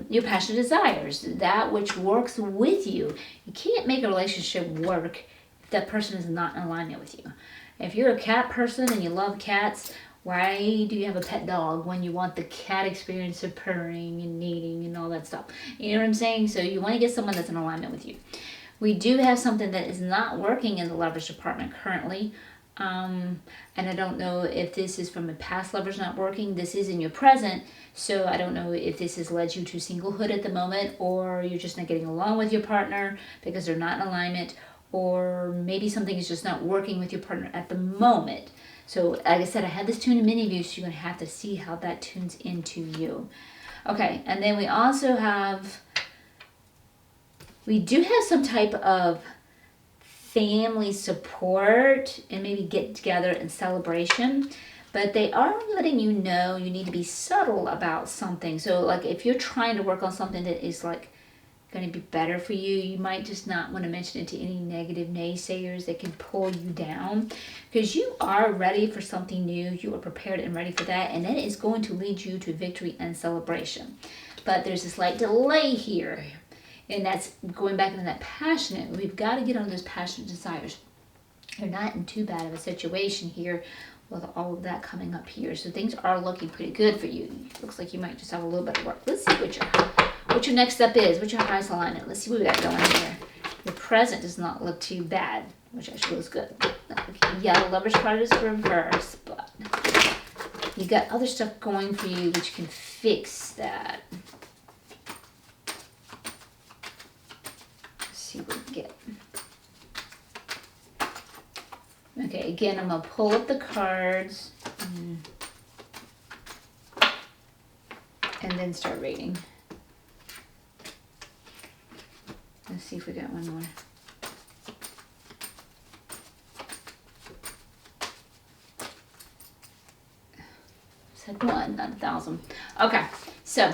Your passion desires, that which works with you. You can't make a relationship work if that person is not in alignment with you. If you're a cat person and you love cats, why do you have a pet dog when you want the cat experience of purring and kneading and all that stuff? You know what I'm saying? So you want to get someone that's in alignment with you. We do have something that is not working in the lovers department currently. And I don't know if this is from a past lovers not working. This is in your present. So I don't know if this has led you to singlehood at the moment, or you're just not getting along with your partner because they're not in alignment, or maybe something is just not working with your partner at the moment. So like I said, I had this tuned in many of you, so you're going to have to see how that tunes into you. Okay, and then we also have, we do have some type of family support and maybe get together and celebration, but they are letting you know you need to be subtle about something. So like if you're trying to work on something that is like going to be better for you, you might just not want to mention it to any negative naysayers that can pull you down, because you are ready for something new. You are prepared and ready for that, and that is going to lead you to victory and celebration. But there's a slight delay here. And that's going back into that passionate. We've got to get on those passionate desires. You're not in too bad of a situation here with all of that coming up here. So things are looking pretty good for you. Looks like you might just have a little bit of work. Let's see what your next step is. What's your highest alignment? Let's see what we got going here. Your present does not look too bad, which actually looks good. Yeah, the Lover's card is reversed, but you got other stuff going for you which can fix that. See what we get. Okay, again, I'm going to pull up the cards and then start reading. Let's see if we got one more. Said one, not 1,000. Okay, so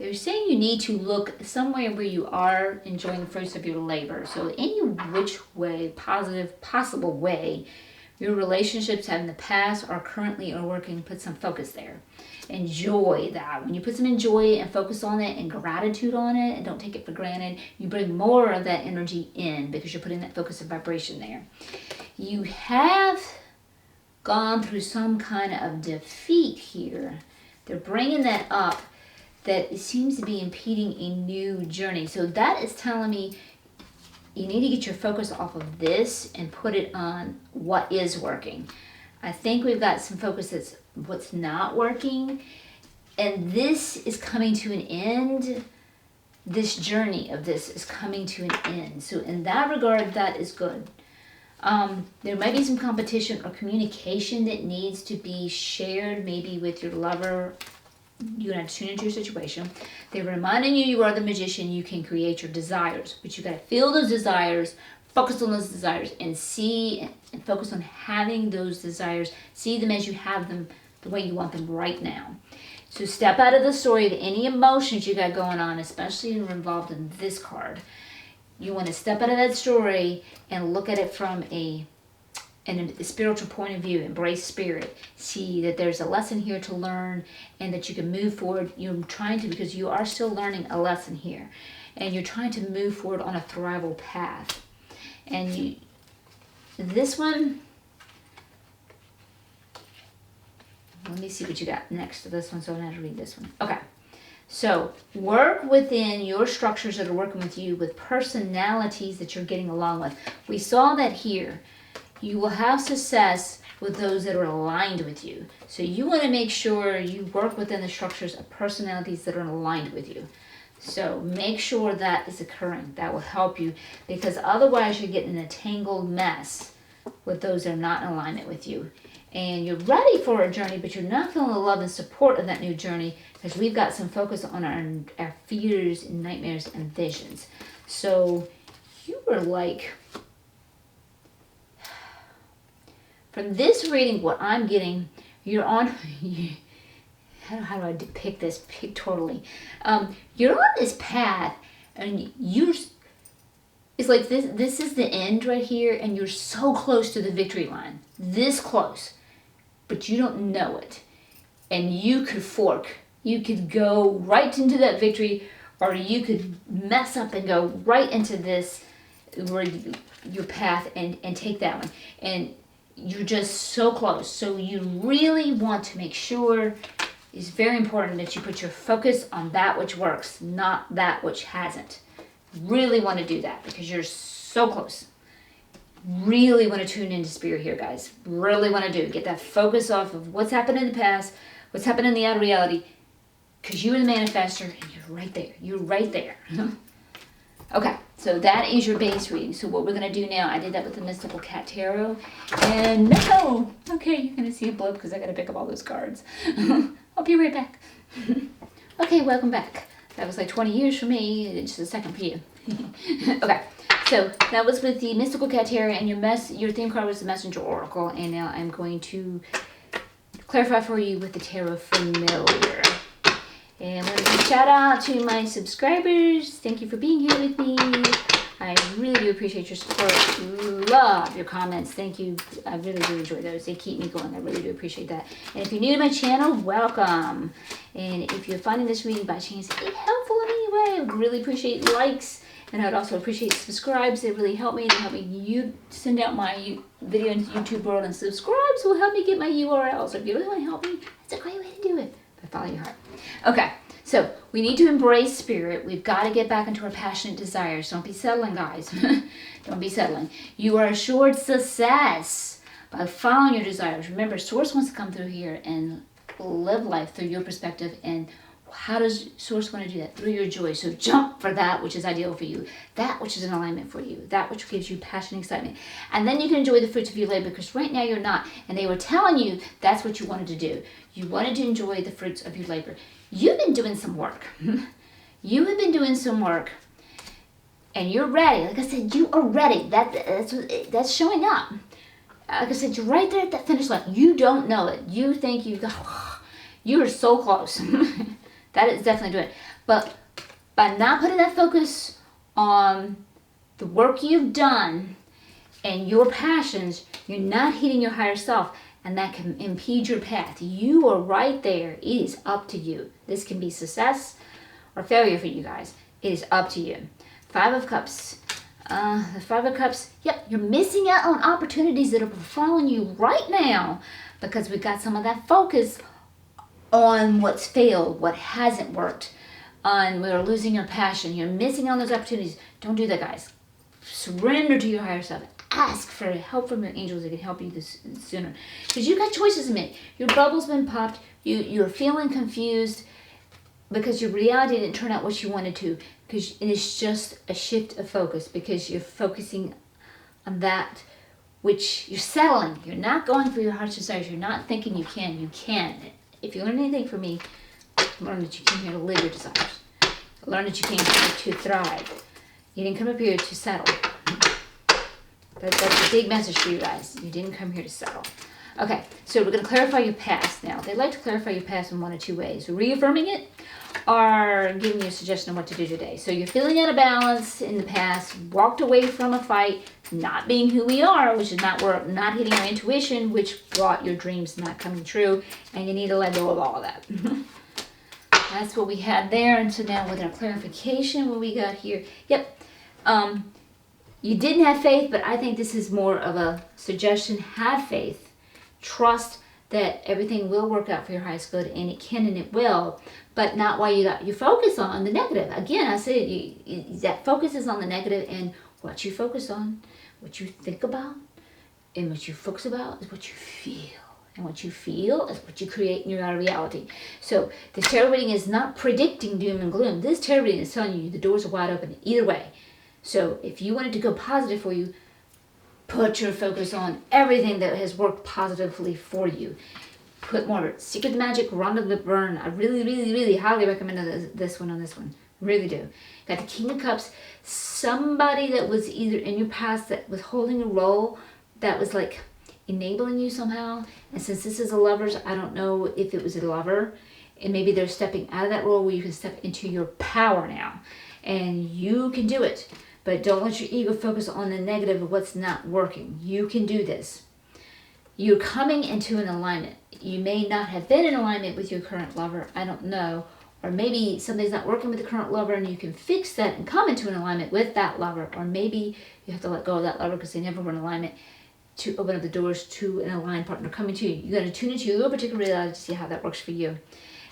they're saying you need to look somewhere where you are enjoying the fruits of your labor. So any which way, positive, possible way, your relationships have in the past or currently are working, put some focus there. Enjoy that. When you put some enjoy and focus on it and gratitude on it and don't take it for granted, you bring more of that energy in because you're putting that focus and vibration there. You have gone through some kind of defeat here. They're bringing that up, that it seems to be impeding a new journey. So that is telling me you need to get your focus off of this and put it on what is working. I think we've got some focus that's what's not working, and this is coming to an end. This journey of this is coming to an end. So in that regard, that is good. There might be some competition or communication that needs to be shared, maybe with your lover. You have to tune into your situation. They're reminding you you are the magician. You can create your desires, but you got to feel those desires, focus on those desires, and see and focus on having those desires. See them as you have them, the way you want them right now. So step out of the story of any emotions you got going on, especially if you're involved in this card. You want to step out of that story and look at it from a spiritual point of view. Embrace spirit. See that there's a lesson here to learn and that you can move forward. You're trying to, because you are still learning a lesson here, and you're trying to move forward on a thrival path. And this one, let me see what you got next to this one so I don't have to read this one. Okay. So work within your structures that are working with you, with personalities that you're getting along with. We saw that here. You will have success with those that are aligned with you. So you want to make sure you work within the structures of personalities that are aligned with you. So make sure that is occurring. That will help you, because otherwise you're getting in a tangled mess with those that are not in alignment with you. And you're ready for a journey, but you're not feeling the love and support of that new journey, because we've got some focus on our fears and nightmares and visions. So you were like, from this reading, what I'm getting, you're on, how do I depict this pictorially? You're on this path, and it's like this is the end right here, and you're so close to the victory line, this close, but you don't know it. And you could fork. You could go right into that victory, or you could mess up and go right into this, where your path, and take that one. And you're just so close. So you really want to make sure, it's very important that you put your focus on that which works, not that which hasn't. Really want to do that, because you're so close. Really want to tune into spirit here, guys. Really want to get that focus off of what's happened in the past, what's happened in the outer reality, because you're the manifester, and you're right there. You're right there. Okay, so that is your base reading. So what we're going to do now, I did that with the Mystical Cat Tarot. And no! Okay, you're going to see a blip because I got to pick up all those cards. I'll be right back. Okay, welcome back. That was like 20 years for me, and just a second for you. Okay, so that was with the Mystical Cat Tarot, and your theme card was the Messenger Oracle. And now I'm going to clarify for you with the Tarot Familiar. And I want to shout out to my subscribers. Thank you for being here with me. I really do appreciate your support. Love your comments. Thank you. I really do enjoy those. They keep me going. I really do appreciate that. And if you're new to my channel, welcome. And if you're finding this reading by chance helpful in any way, I would really appreciate likes. And I would also appreciate subscribes. They really help me. They help me send out my video into YouTube world. And subscribes will help me get my URL. So if you really want to help me, that's a great way to do it. But follow your heart. Okay, so we need to embrace spirit. We've got to get back into our passionate desires. Don't be settling, guys. Don't be settling. You are assured success by following your desires. Remember, Source wants to come through here and live life through your perspective. And how does Source want to do that? Through your joy. So jump for that which is ideal for you, that which is in alignment for you, that which gives you passion and excitement. And then you can enjoy the fruits of your labor, because right now you're not. And they were telling you that's what you wanted to do. You wanted to enjoy the fruits of your labor. You've been doing some work. You have been doing some work, and you're ready. Like I said, you are ready. That's showing up. Like I said, you're right there at that finish line. You don't know it. You think you are so close. That is definitely doing it. But by not putting that focus on the work you've done and your passions, you're not hitting your higher self, and that can impede your path. You are right there. It is up to you. This can be success or failure for you guys. It is up to you. Five of Cups. The Five of Cups, yep, you're missing out on opportunities that are following you right now because we've got some of that focus on what's failed, what hasn't worked, on we're losing your passion. You're missing on those opportunities. Don't do that, guys. Surrender to your higher self. Ask for help from your angels that can help you this sooner. Because you got choices to make. Your bubble's been popped. You're feeling confused because your reality didn't turn out what you wanted to. Because it's just a shift of focus. Because you're focusing on that which you're settling. You're not going for your heart's desires. You're not thinking you can. You can. If you learn anything from me, learn that you came here to live your desires. Learn that you came here to thrive. You didn't come up here to settle. That's a big message for you guys. You didn't come here to settle. Okay, so we're going to clarify your past now. They like to clarify your past in one of two ways. Reaffirming it or giving you a suggestion of what to do today. So you're feeling out of balance in the past, walked away from a fight, not being who we are, which is not hitting our intuition, which brought your dreams not coming true, and you need to let go of all of that. That's what we had there. And so now with our clarification, what we got here. Yep. You didn't have faith, but I think this is more of a suggestion. Have faith. Trust that everything will work out for your highest good, and it can and it will, but not while you focus on the negative. Again, I said that focus is on the negative, and what you focus on, what you think about, and what you focus about is what you feel. And what you feel is what you create in your reality. So the tarot reading is not predicting doom and gloom. This tarot reading is telling you the doors are wide open either way. So if you want it to go positive for you, put your focus on everything that has worked positively for you. Put more Secret the Magic, Rhonda the Burn. I really, really, really highly recommend this one on this one. Really do. Got the King of Cups. Somebody that was either in your past that was holding a role that was like enabling you somehow. And since this is a lover's, I don't know if it was a lover. And maybe they're stepping out of that role where you can step into your power now. And you can do it. But don't let your ego focus on the negative of what's not working. You can do this. You're coming into an alignment. You may not have been in alignment with your current lover. I don't know. Or maybe something's not working with the current lover and you can fix that and come into an alignment with that lover. Or maybe you have to let go of that lover because they never were in alignment to open up the doors to an aligned partner coming to you. You got to tune into your particular reality to see how that works for you.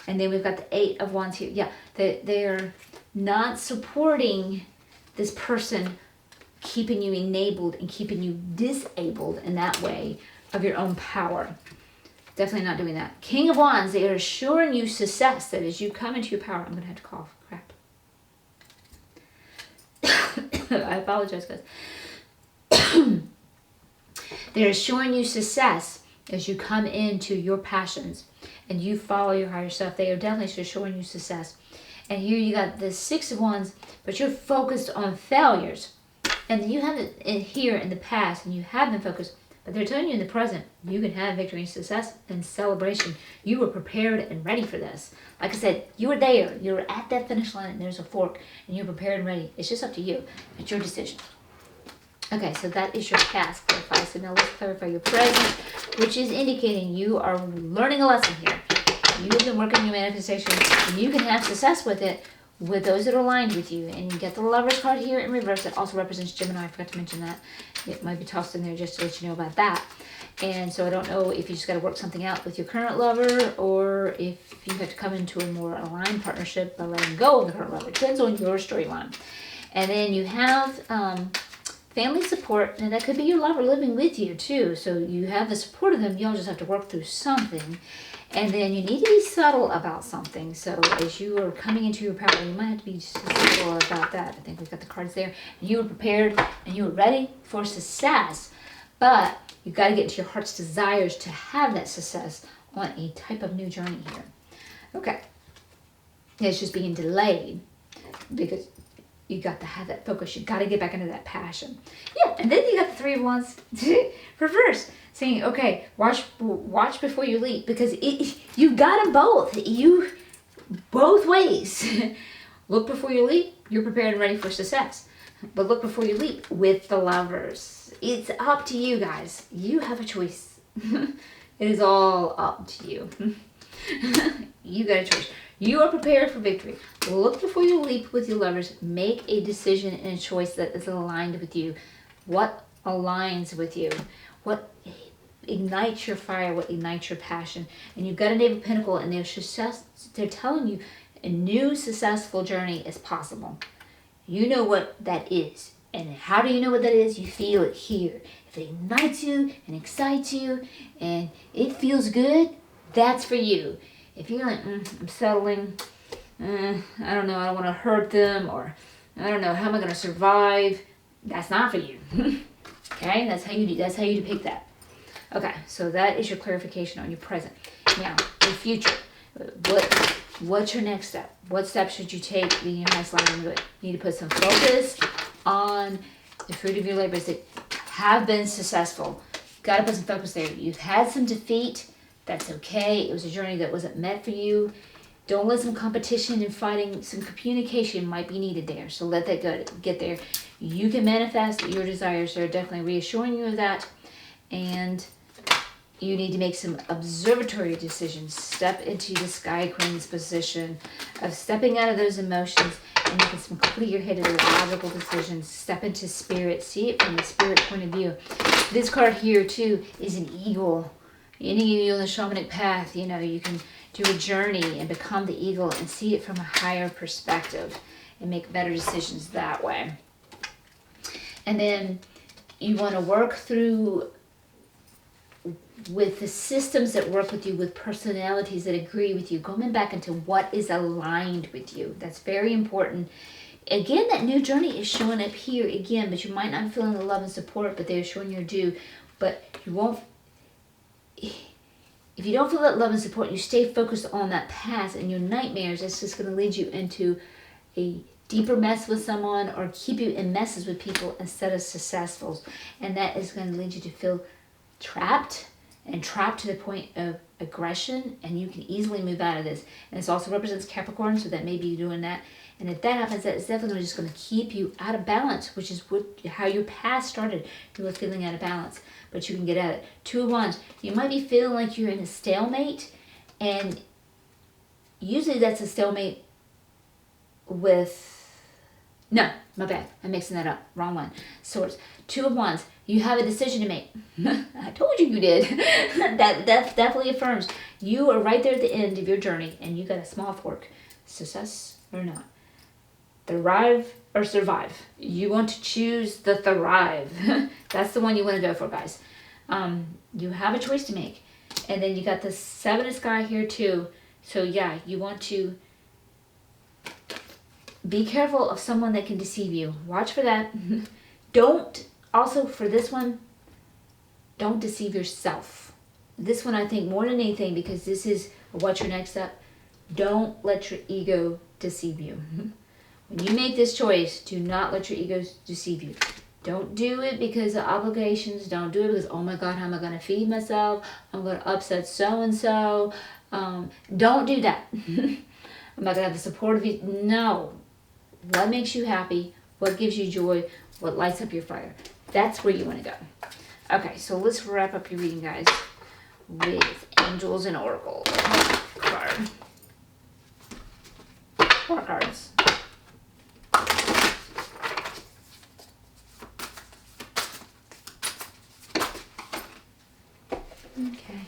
And then we've got the Eight of Wands here. Yeah, they're not supporting this person keeping you enabled and keeping you disabled in that way of your own power. Definitely not doing that. King of Wands, they are assuring you success, that as you come into your power, I'm going to have to cough. Crap. I apologize, guys. They're assuring you success as you come into your passions and you follow your higher self. They are definitely assuring you success. And here you got the Six of Wands, but you're focused on failures. And you have it here in the past, and you have been focused, but they're telling you in the present, you can have victory and success and celebration. You were prepared and ready for this. Like I said, you were there. You were at that finish line, and there's a fork, and you're prepared and ready. It's just up to you. It's your decision. Okay, so that is your past clarified. So now let's clarify your present, which is indicating you are learning a lesson here. You have been working your manifestation, and you can have success with it with those that are aligned with you. And you get the Lover's card here in reverse. That also represents Gemini. I forgot to mention that. It might be tossed in there just to let you know about that. And so I don't know if you just got to work something out with your current lover, or if you have to come into a more aligned partnership by letting go of the current lover. It depends on your storyline. And then you have family support, and that could be your lover living with you too. So you have the support of them. Y'all just have to work through something. And then you need to be subtle about something. So as you are coming into your power, you might have to be subtle about that. I think we've got the cards there. You were prepared and you were ready for success. But you've got to get to your heart's desires to have that success on a type of new journey here. Okay. It's just being delayed because you got to have that focus. You got to get back into that passion. Yeah, and then you got the Three of Wands reverse, saying, okay, watch before you leap, because you got them both. both ways. Look before you leap. You're prepared and ready for success. But look before you leap with the Lovers. It's up to you, guys. You have a choice. It is all up to you. You got a choice. You are prepared for victory. Look before you leap with your Lovers. Make a decision and a choice that is aligned with you. What aligns with you? What ignites your fire? What ignites your passion? And you've got a Knave of Pentacles, and they're telling you a new successful journey is possible. You know what that is. And how do you know what that is? You feel it here. If it ignites you and excites you and it feels good, that's for you. If you're like, I'm settling, I don't know, I don't want to hurt them, or I don't know, how am I going to survive? That's not for you. Okay, that's how you depict that. Okay, so that is your clarification on your present. Now, your future. What's your next step? What steps should you take in your next life? You need to put some focus on the fruit of your labors that have been successful. Got to put some focus there. You've had some defeat. That's okay. It was a journey that wasn't meant for you. Don't let some competition and fighting, some communication might be needed there. So let that go. Get there. You can manifest your desires. They're definitely reassuring you of that. And you need to make some observatory decisions. Step into the Sky Queen's position of stepping out of those emotions and making some clear-headed, logical decisions. Step into spirit. See it from the spirit point of view. This card here, too, is an eagle. Any of you on the shamanic path, you know, you can do a journey and become the eagle and see it from a higher perspective and make better decisions that way. And then you want to work through with the systems that work with you, with personalities that agree with you, going back into what is aligned with you. That's very important. Again, that new journey is showing up here again, but you might not be feeling the love and support, but they're showing you do. But you won't, if you don't feel that love and support, you stay focused on that past and your nightmares, that's just going to lead you into a deeper mess with someone or keep you in messes with people instead of successful. And that is going to lead you to feel trapped to the point of aggression, and you can easily move out of this. And this also represents Capricorn, so that may be doing that. And if that happens, that is definitely just going to keep you out of balance, which is how your past started. You were feeling out of balance, but you can get at it. 2 of Wands, you might be feeling like you're in a stalemate, and usually that's a stalemate with... No, my bad. I'm mixing that up. Wrong one. Swords. 2 of Wands. You have a decision to make. I told you did. that definitely affirms. You are right there at the end of your journey, and you got a small fork. Success or not. Thrive or survive. You want to choose the thrive. That's the one you want to go for, guys. You have a choice to make. And then you got the 7 of Sky here, too. So, yeah, you want to... be careful of someone that can deceive you. Watch for that. Don't, also for this one, don't deceive yourself. This one I think more than anything, because this is what's your next step. Don't let your ego deceive you. When you make this choice, do not let your ego deceive you. Don't do it because of obligations. Don't do it because, oh my God, how am I going to feed myself? I'm going to upset so-and-so. Don't do that. I'm not going to have the support of you. No. What makes you happy? What gives you joy? What lights up your fire? That's where you want to go. Okay, so let's wrap up your reading, guys, with Angels and Oracle card. 4 cards. Okay.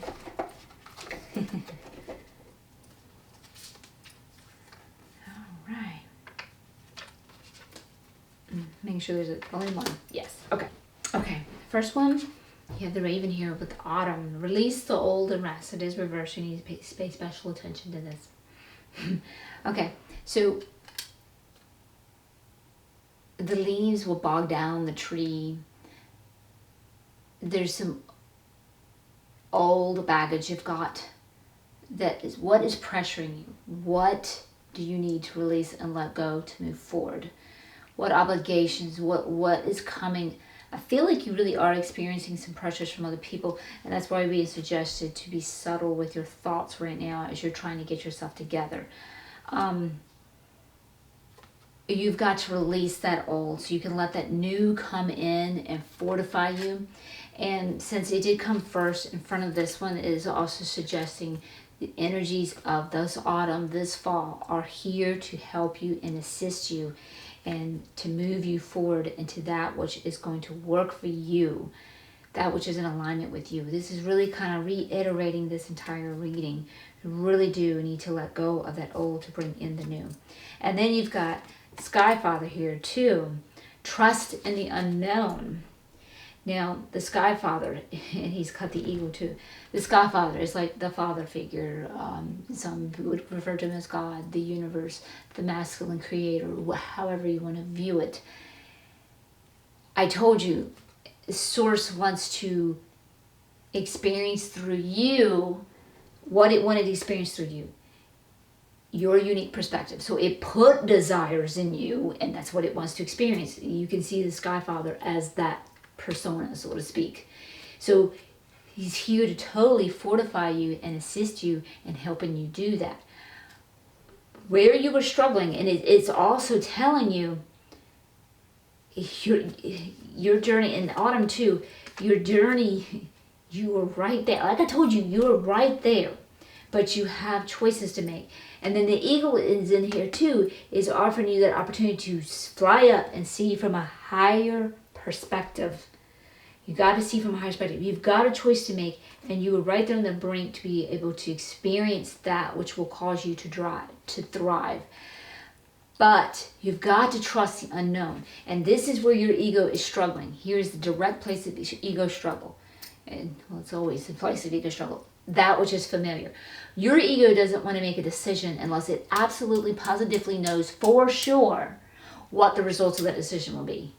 Making sure there's only one. Yes. Okay. Okay. First one, you have the Raven here with Autumn. Release the old and rest. It is reversed. You need to pay special attention to this. Okay. So the leaves will bog down the tree. There's some old baggage you've got. That is what is pressuring you. What do you need to release and let go to move forward? What obligations, what is coming? I feel like you really are experiencing some pressures from other people, and that's why we suggested to be subtle with your thoughts right now as you're trying to get yourself together. You've got to release that old so you can let that new come in and fortify you. And since it did come first in front of this one, it is also suggesting the energies of this autumn, this fall, are here to help you and assist you and to move you forward into that which is going to work for you, that which is in alignment with you. This is really kind of reiterating this entire reading. You really do need to let go of that old to bring in the new. And then you've got Sky Father here too. Trust in the unknown. Now, the Sky Father, and he's cut the eagle too. The Sky Father is like the father figure. Some would refer to him as God, the universe, the masculine creator, however you want to view it. I told you, Source wants to experience through you what it wanted to experience through you. Your unique perspective. So it put desires in you, and that's what it wants to experience. You can see the Sky Father as that persona, so to speak. So he's here to totally fortify you and assist you in helping you do that. Where you were struggling, and it's also telling you your journey in autumn too, your journey, you were right there. Like I told you, you were right there, but you have choices to make. And then the eagle is in here too, is offering you that opportunity to fly up and see from a higher perspective. You got to see from a higher perspective. You've got a choice to make, and you were right there on the brink to be able to experience that which will cause you to thrive. But you've got to trust the unknown. And this is where your ego is struggling. Here's the direct place of ego struggle. And well, it's always the place of ego struggle. That which is familiar. Your ego doesn't want to make a decision unless it absolutely positively knows for sure what the results of that decision will be.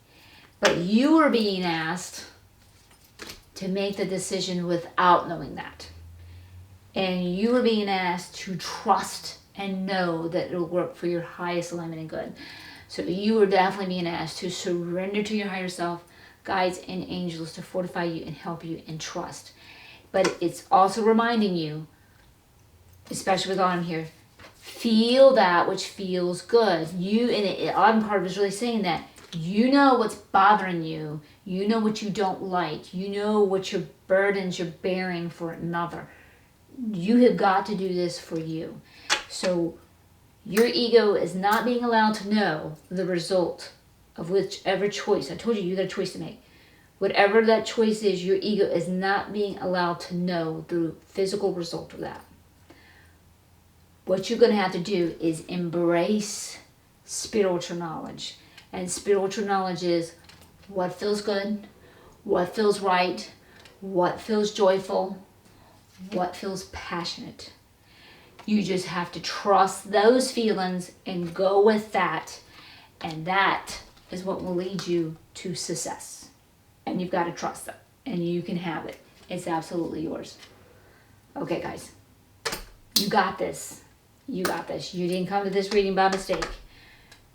But you are being asked to make the decision without knowing that. And you are being asked to trust and know that it'll work for your highest alignment and good. So you are definitely being asked to surrender to your higher self, guides and angels to fortify you and help you and trust. But it's also reminding you, especially with autumn here, feel that which feels good. You, and the autumn card was really saying that you know what's bothering you. You know what you don't like. You know what your burdens you're bearing for another. You have got to do this for you. So your ego is not being allowed to know the result of whichever choice. I told you, you got a choice to make. Whatever that choice is, your ego is not being allowed to know the physical result of that. What you're going to have to do is embrace spiritual knowledge. And spiritual knowledge is what feels good, what feels right, what feels joyful, what feels passionate. You just have to trust those feelings and go with that. And that is what will lead you to success. And you've got to trust them. And you can have it. It's absolutely yours. Okay, guys. You got this. You got this. You didn't come to this reading by mistake.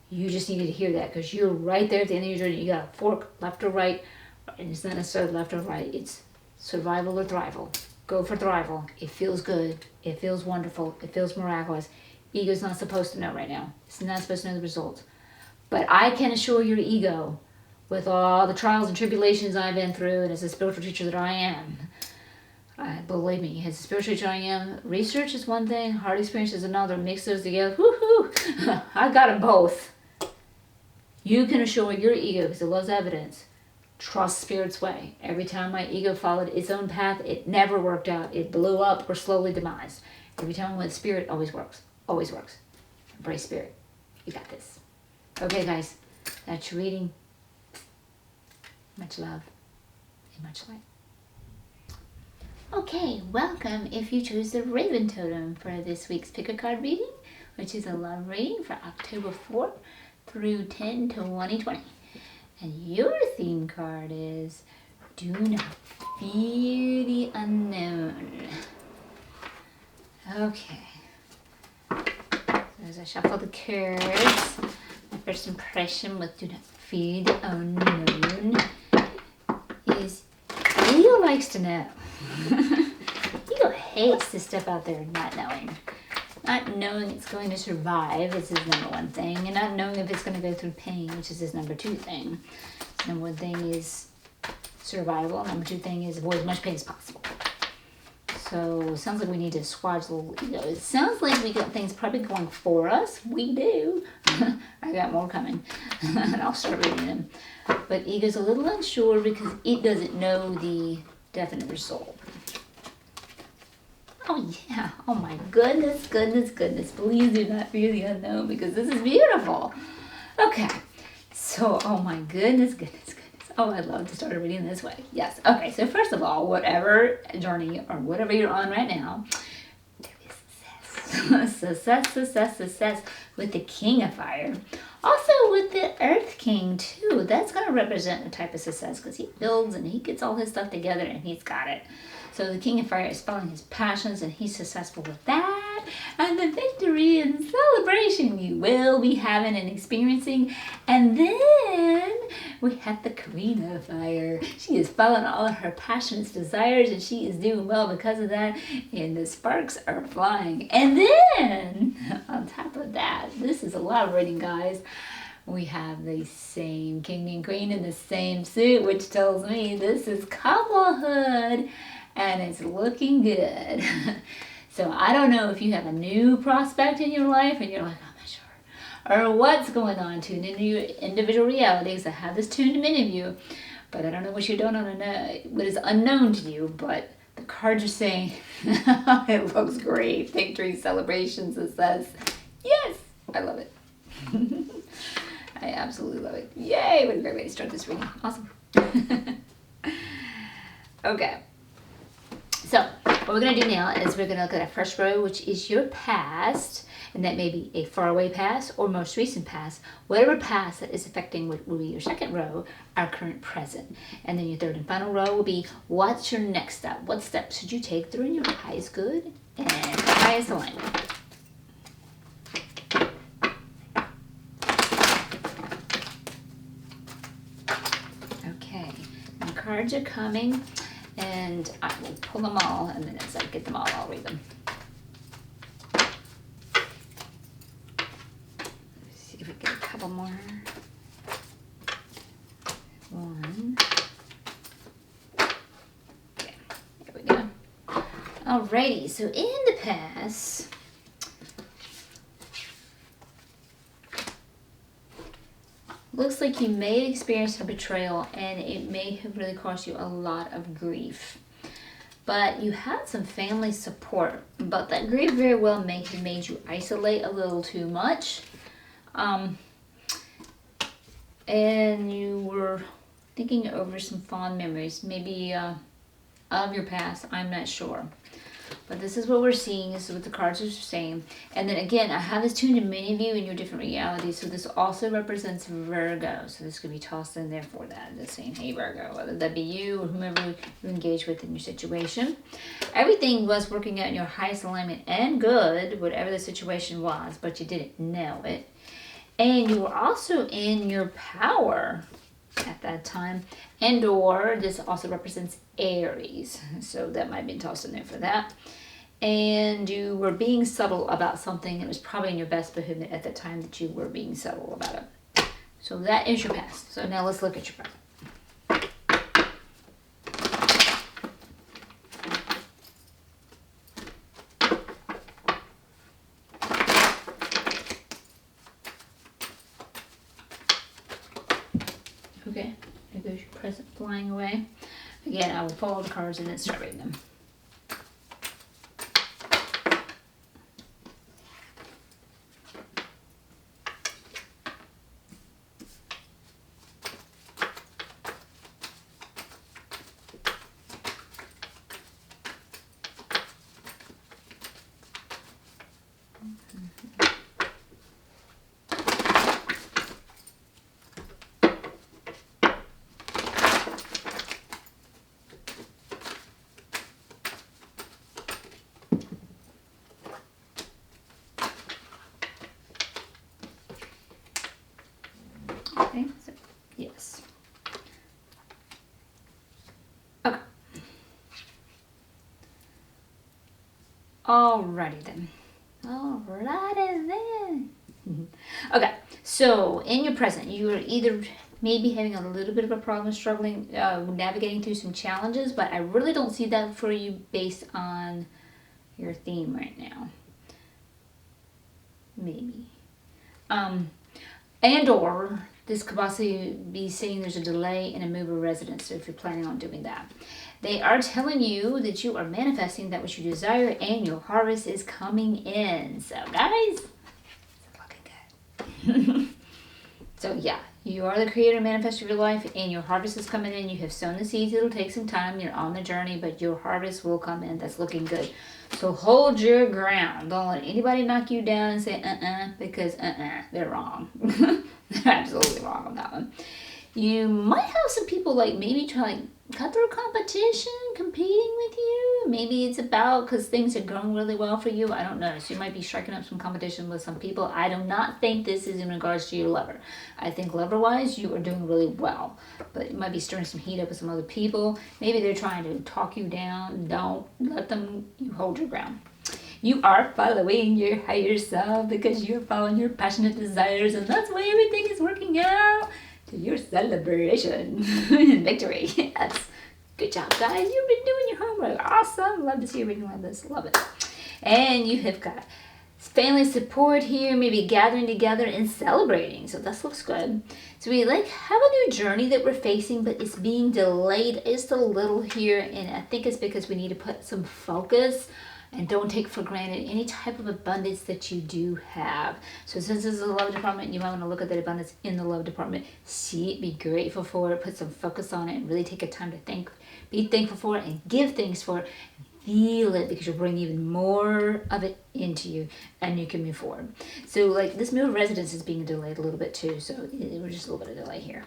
You just needed to hear that because you're right there at the end of your journey. You got a fork, left or right. And it's not necessarily left or right. It's survival or thrival. Go for thrival. It feels good. It feels wonderful. It feels miraculous. Ego's not supposed to know right now. It's not supposed to know the results. But I can assure your ego, with all the trials and tribulations I've been through, and as a spiritual teacher that I am, believe me, as a spiritual teacher I am, research is one thing, hard experience is another. Mix those together, woohoo! I got them both. You can assure your ego, because it loves evidence, trust Spirit's way. Every time my ego followed its own path, it never worked out. It blew up or slowly demised. Every time I went Spirit, always works. Always works. Embrace Spirit. You got this. Okay, guys, that's your reading. Much love and much light. Okay, welcome if you chose the Raven Totem for this week's Pick a Card reading, which is a love reading for October 4th through 10, 2020. And your theme card is Do Not Fear the Unknown. Okay. So as I shuffle the cards, my first impression with Do Not Fear the Unknown is Ego likes to know. Ego hates to step out there not knowing. Not knowing it's going to survive is his number one thing, and not knowing if it's going to go through pain, which is his number two thing. His number one thing is survival. Number two thing is avoid as much pain as possible. So it sounds like we need to swatch a little ego. It sounds like we got things probably going for us. We do. I got more coming. And I'll start reading them. But ego's a little unsure because it doesn't know the definite result. Oh yeah. Oh my goodness, goodness, goodness. Please do not fear the unknown because this is beautiful. Okay. So, oh my goodness, goodness, goodness. Oh, I'd love to start reading this way. Yes. Okay, so first of all, whatever journey or whatever you're on right now, there is success. Success with the King of Fire. Also with the Earth King, too. That's going to represent a type of success because he builds and he gets all his stuff together and he's got it. So the King of Fire is following his passions and he's successful with that. And the victory and celebration you will be having and experiencing. And then we have the Queen of Fire. She is following all of her passionate desires and she is doing well because of that. And the sparks are flying. And then, on top of that, this is a lot of reading, guys. We have the same king and queen in the same suit, which tells me this is couplehood. And it's looking good. So I don't know if you have a new prospect in your life and you're like, I'm not sure. Or what's going on, tuned into your individual realities. I have this tuned to many of you, but I don't know what you don't know, what is unknown to you. But the cards are saying, it looks great. Victory, celebration, success. Yes, I love it. I absolutely love it. Yay, what a great way to start this reading. Awesome. Okay. So, what we're going to do now is we're going to look at our first row, which is your past, and that may be a faraway past or most recent past, whatever past that is affecting what will be your second row, our current present. And then your third and final row will be, what's your next step? What steps should you take during your highest good and highest alignment? Okay, the cards are coming. And I will pull them all, and then as I get them all, I'll read them. Let's see if we get a couple more. One. Okay, there we go. Alrighty, so in the past, looks like you may have experienced a betrayal and it may have really caused you a lot of grief. But you had some family support, but that grief very well may have made you isolate a little too much. And you were thinking over some fond memories, maybe of your past, I'm not sure. But this is what we're seeing, this is what the cards are saying. And then again, I have this tuned to many of you in your different realities. So this also represents Virgo. So this could be tossed in there for that. It's saying, hey Virgo, whether that be you or whomever you engage with in your situation. Everything was working out in your highest alignment and good, whatever the situation was, but you didn't know it. And you were also in your power at that time, and or this also represents Aries, so that might have been tossed in there for that. And you were being subtle about something. It was probably in your best behavior at the time that you were being subtle about it. So that is your past. So now let's look at your present. Okay, there goes your present flying away. Again, I will pull all the cards and then start reading them. Okay, so yes. Okay. Alrighty then. Alrighty then. Okay, so in your present, you are either maybe having a little bit of a problem struggling, navigating through some challenges, but I really don't see that for you based on your theme right now. Maybe. And or this could possibly be saying there's a delay in a move or residence, so if you're planning on doing that. They are telling you that you are manifesting that which you desire and your harvest is coming in. So guys, it's looking good. So yeah, you are the creator and manifestor of your life and your harvest is coming in. You have sown the seeds. It'll take some time. You're on the journey, but your harvest will come in. That's looking good. So hold your ground. Don't let anybody knock you down and say because they're wrong. They're absolutely wrong on that one. You might have some people like maybe try like cut through competition, competing with you. Maybe it's about because things are going really well for you. I don't know. So you might be striking up some competition with some people. I do not think this is in regards to your lover. I think lover-wise, you are doing really well. But you might be stirring some heat up with some other people. Maybe they're trying to talk you down. Don't let them. You hold your ground. You are following your higher self because you're following your passionate desires, and that's why everything is working out to your celebration and victory. Yes. Good job, guys. You've been doing your homework. Awesome. Love to see you reading like this. Love it. And you have got family support here, maybe gathering together and celebrating. So this looks good. So we like have a new journey that we're facing, but it's being delayed just a little here. And I think it's because we need to put some focus and don't take for granted any type of abundance that you do have. So since this is a love department, you might want to look at that abundance in the love department. See it, be grateful for it, put some focus on it, and really take a time to think, be thankful for it, and give thanks for it. Feel it because you'll bring even more of it into you and you can move forward. So like this move of residence is being delayed a little bit too. So we're just a little bit of delay here.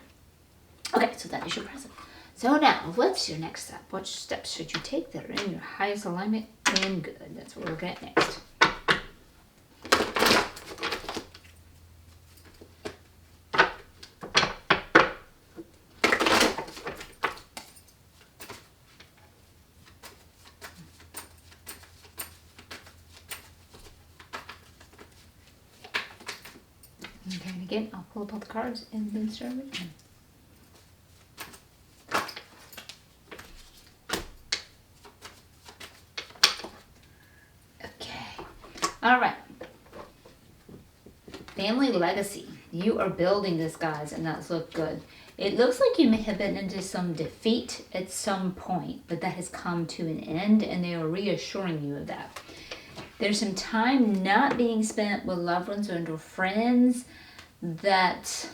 Okay, so that is your present. So now, what's your next step? What steps should you take that are in your highest alignment and good? That's what we're looking at next. Okay, and again, I'll pull up all the cards and then start reading. All right. Family legacy. You are building this, guys, and that's look good. It looks like you may have been into some defeat at some point, but that has come to an end, and they are reassuring you of that. There's some time not being spent with loved ones or friends that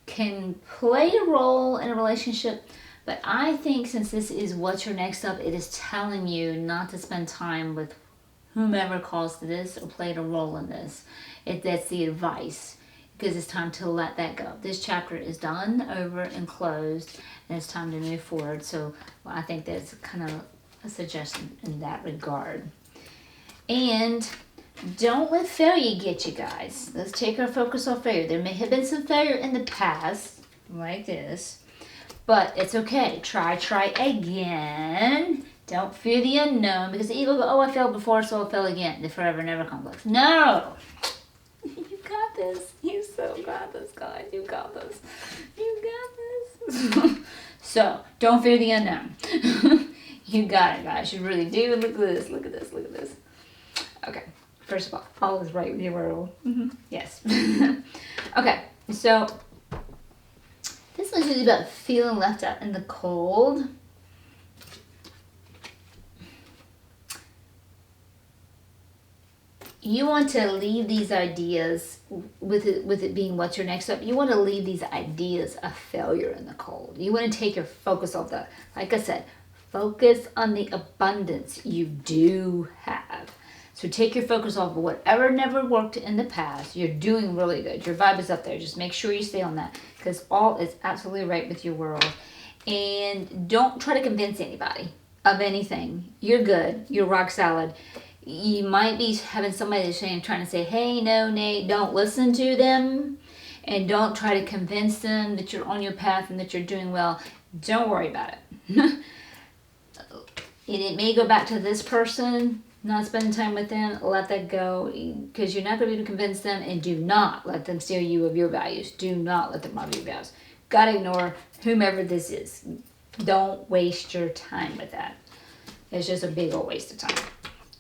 can play a role in a relationship, but I think since this is what's your next up, it is telling you not to spend time with whomever caused this or played a role in this. That's the advice because it's time to let that go. This chapter is done, over, and closed, and it's time to move forward. So I think that's kind of a suggestion in that regard. And don't let failure get you, guys. Let's take our focus off failure. There may have been some failure in the past, like this, but it's okay. Try again. Don't fear the unknown, because the ego goes, oh, I failed before, so I'll fail again. The forever never complex. No! You got this. You so got this, guys. You got this. You got this. So, don't fear the unknown. You got it, guys. You really do. Look at this. Look at this. Look at this. Okay. First of all is right with your world. Mm-hmm. Yes. Okay. So, this one's really about feeling left out in the cold. You want to leave these ideas, with it being what's your next step, you want to leave these ideas of failure in the cold. You want to take your focus off that. Like I said, focus on the abundance you do have. So take your focus off of whatever never worked in the past. You're doing really good. Your vibe is up there. Just make sure you stay on that because all is absolutely right with your world. And don't try to convince anybody of anything. You're good. You're rock solid. You might be having somebody that's trying to say, hey, no, Nate, don't listen to them. And don't try to convince them that you're on your path and that you're doing well. Don't worry about it. And it may go back to this person, not spending time with them, let that go, because you're not going to be able to convince them, and do not let them steal you of your values. Do not let them rob your values. Gotta ignore whomever this is. Don't waste your time with that. It's just a big old waste of time.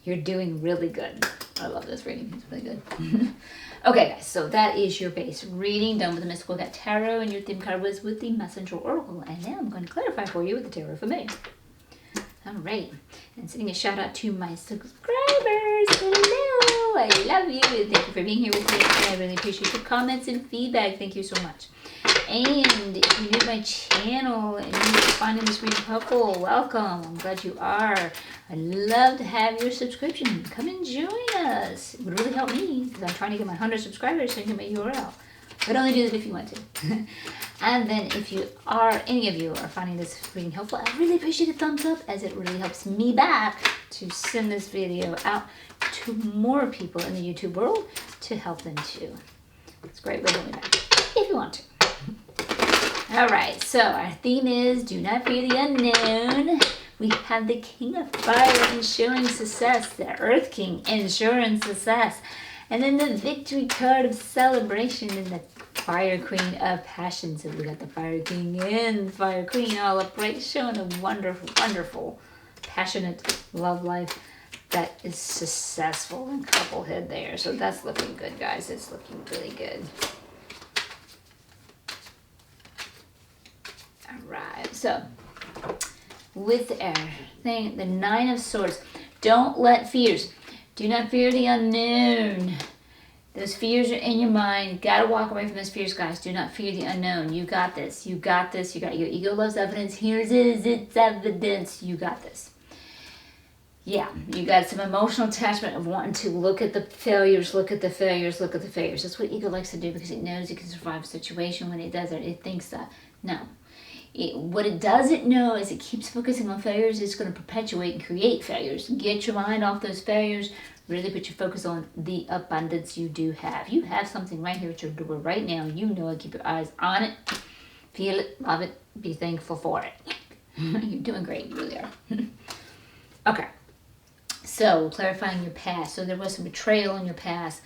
You're doing really good. I love this reading. It's really good. Okay, guys, so that is your base reading done with the Mystical Cat Tarot, and your theme card was with the Messenger Oracle. And now I'm going to clarify for you with the Tarot for me. All right, and sending a shout out to my subscribers. Hello, I love you. Thank you for being here with me. I really appreciate your comments and feedback. Thank you so much. And if you're new to my channel and you're finding this reading helpful, welcome. I'm glad you are. I'd love to have your subscription. Come and join us. It would really help me because I'm trying to get my 100 subscribers so you can get my URL. But only do that if you want to. And then if you are, any of you are finding this reading helpful, I really appreciate a thumbs up as it really helps me back to send this video out to more people in the YouTube world to help them too. It's a great way to help me back if you want to. All right, so our theme is do not fear the unknown. We have the King of Fire ensuring success, the Earth King ensuring success, and then the Victory card of celebration and the Fire Queen of passion. So we got the Fire King and the Fire Queen all upright, showing a wonderful, wonderful, passionate love life that is successful in couplehood there. So that's looking good, guys. It's looking really good. Alright, so with our thing, the Nine of Swords, don't let fears, do not fear the unknown. Those fears are in your mind. Gotta walk away from those fears, guys. Do not fear the unknown. You got this. You got this. You got your ego loves evidence. Here's it's evidence. You got this. Yeah, you got some emotional attachment of wanting to look at the failures, look at the failures, look at the failures. That's what ego likes to do because it knows it can survive a situation. When it does it, it thinks that. No. What it doesn't know is it keeps focusing on failures. It's going to perpetuate and create failures. Get your mind off those failures. Really put your focus on the abundance you do have. You have something right here at your door right now. You know it. Keep your eyes on it. Feel it. Love it. Be thankful for it. You're doing great. You really are. Okay. So, clarifying your past. So, there was some betrayal in your past.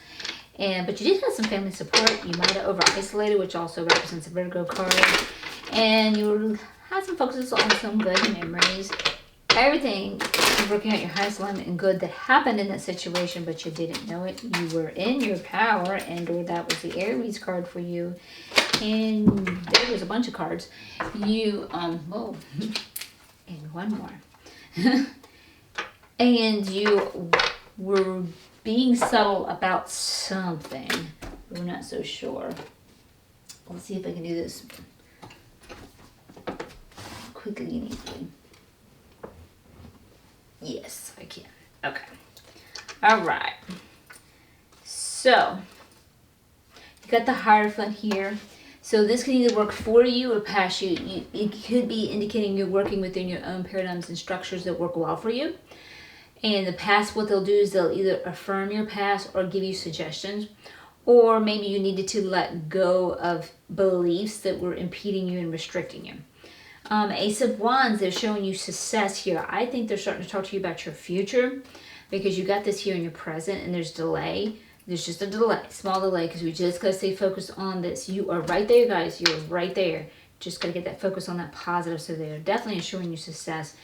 But you did have some family support. You might have over-isolated, which also represents a Virgo card. And you had some focuses on some good memories. Everything is working out your highest alignment and good that happened in that situation, but you didn't know it. You were in your power, and or that was the Aries card for you. And there was a bunch of cards. You, whoa, and one more. And you were being subtle about something. We're not so sure. Let's see if I can do this quickly and easily. Yes, I can. Okay. All right. So, you got the Hierophant here. So this can either work for you or past you. It could be indicating you're working within your own paradigms and structures that work well for you. And the past, what they'll do is they'll either affirm your past or give you suggestions. Or maybe you needed to let go of beliefs that were impeding you and restricting you. Ace of Wands, they're showing you success here. I think they're starting to talk to you about your future because you got this here in your present and there's delay. There's just a delay, small delay, because we just got to stay focused on this. You are right there, guys. You're right there. Just got to get that focus on that positive. So they're definitely showing you success.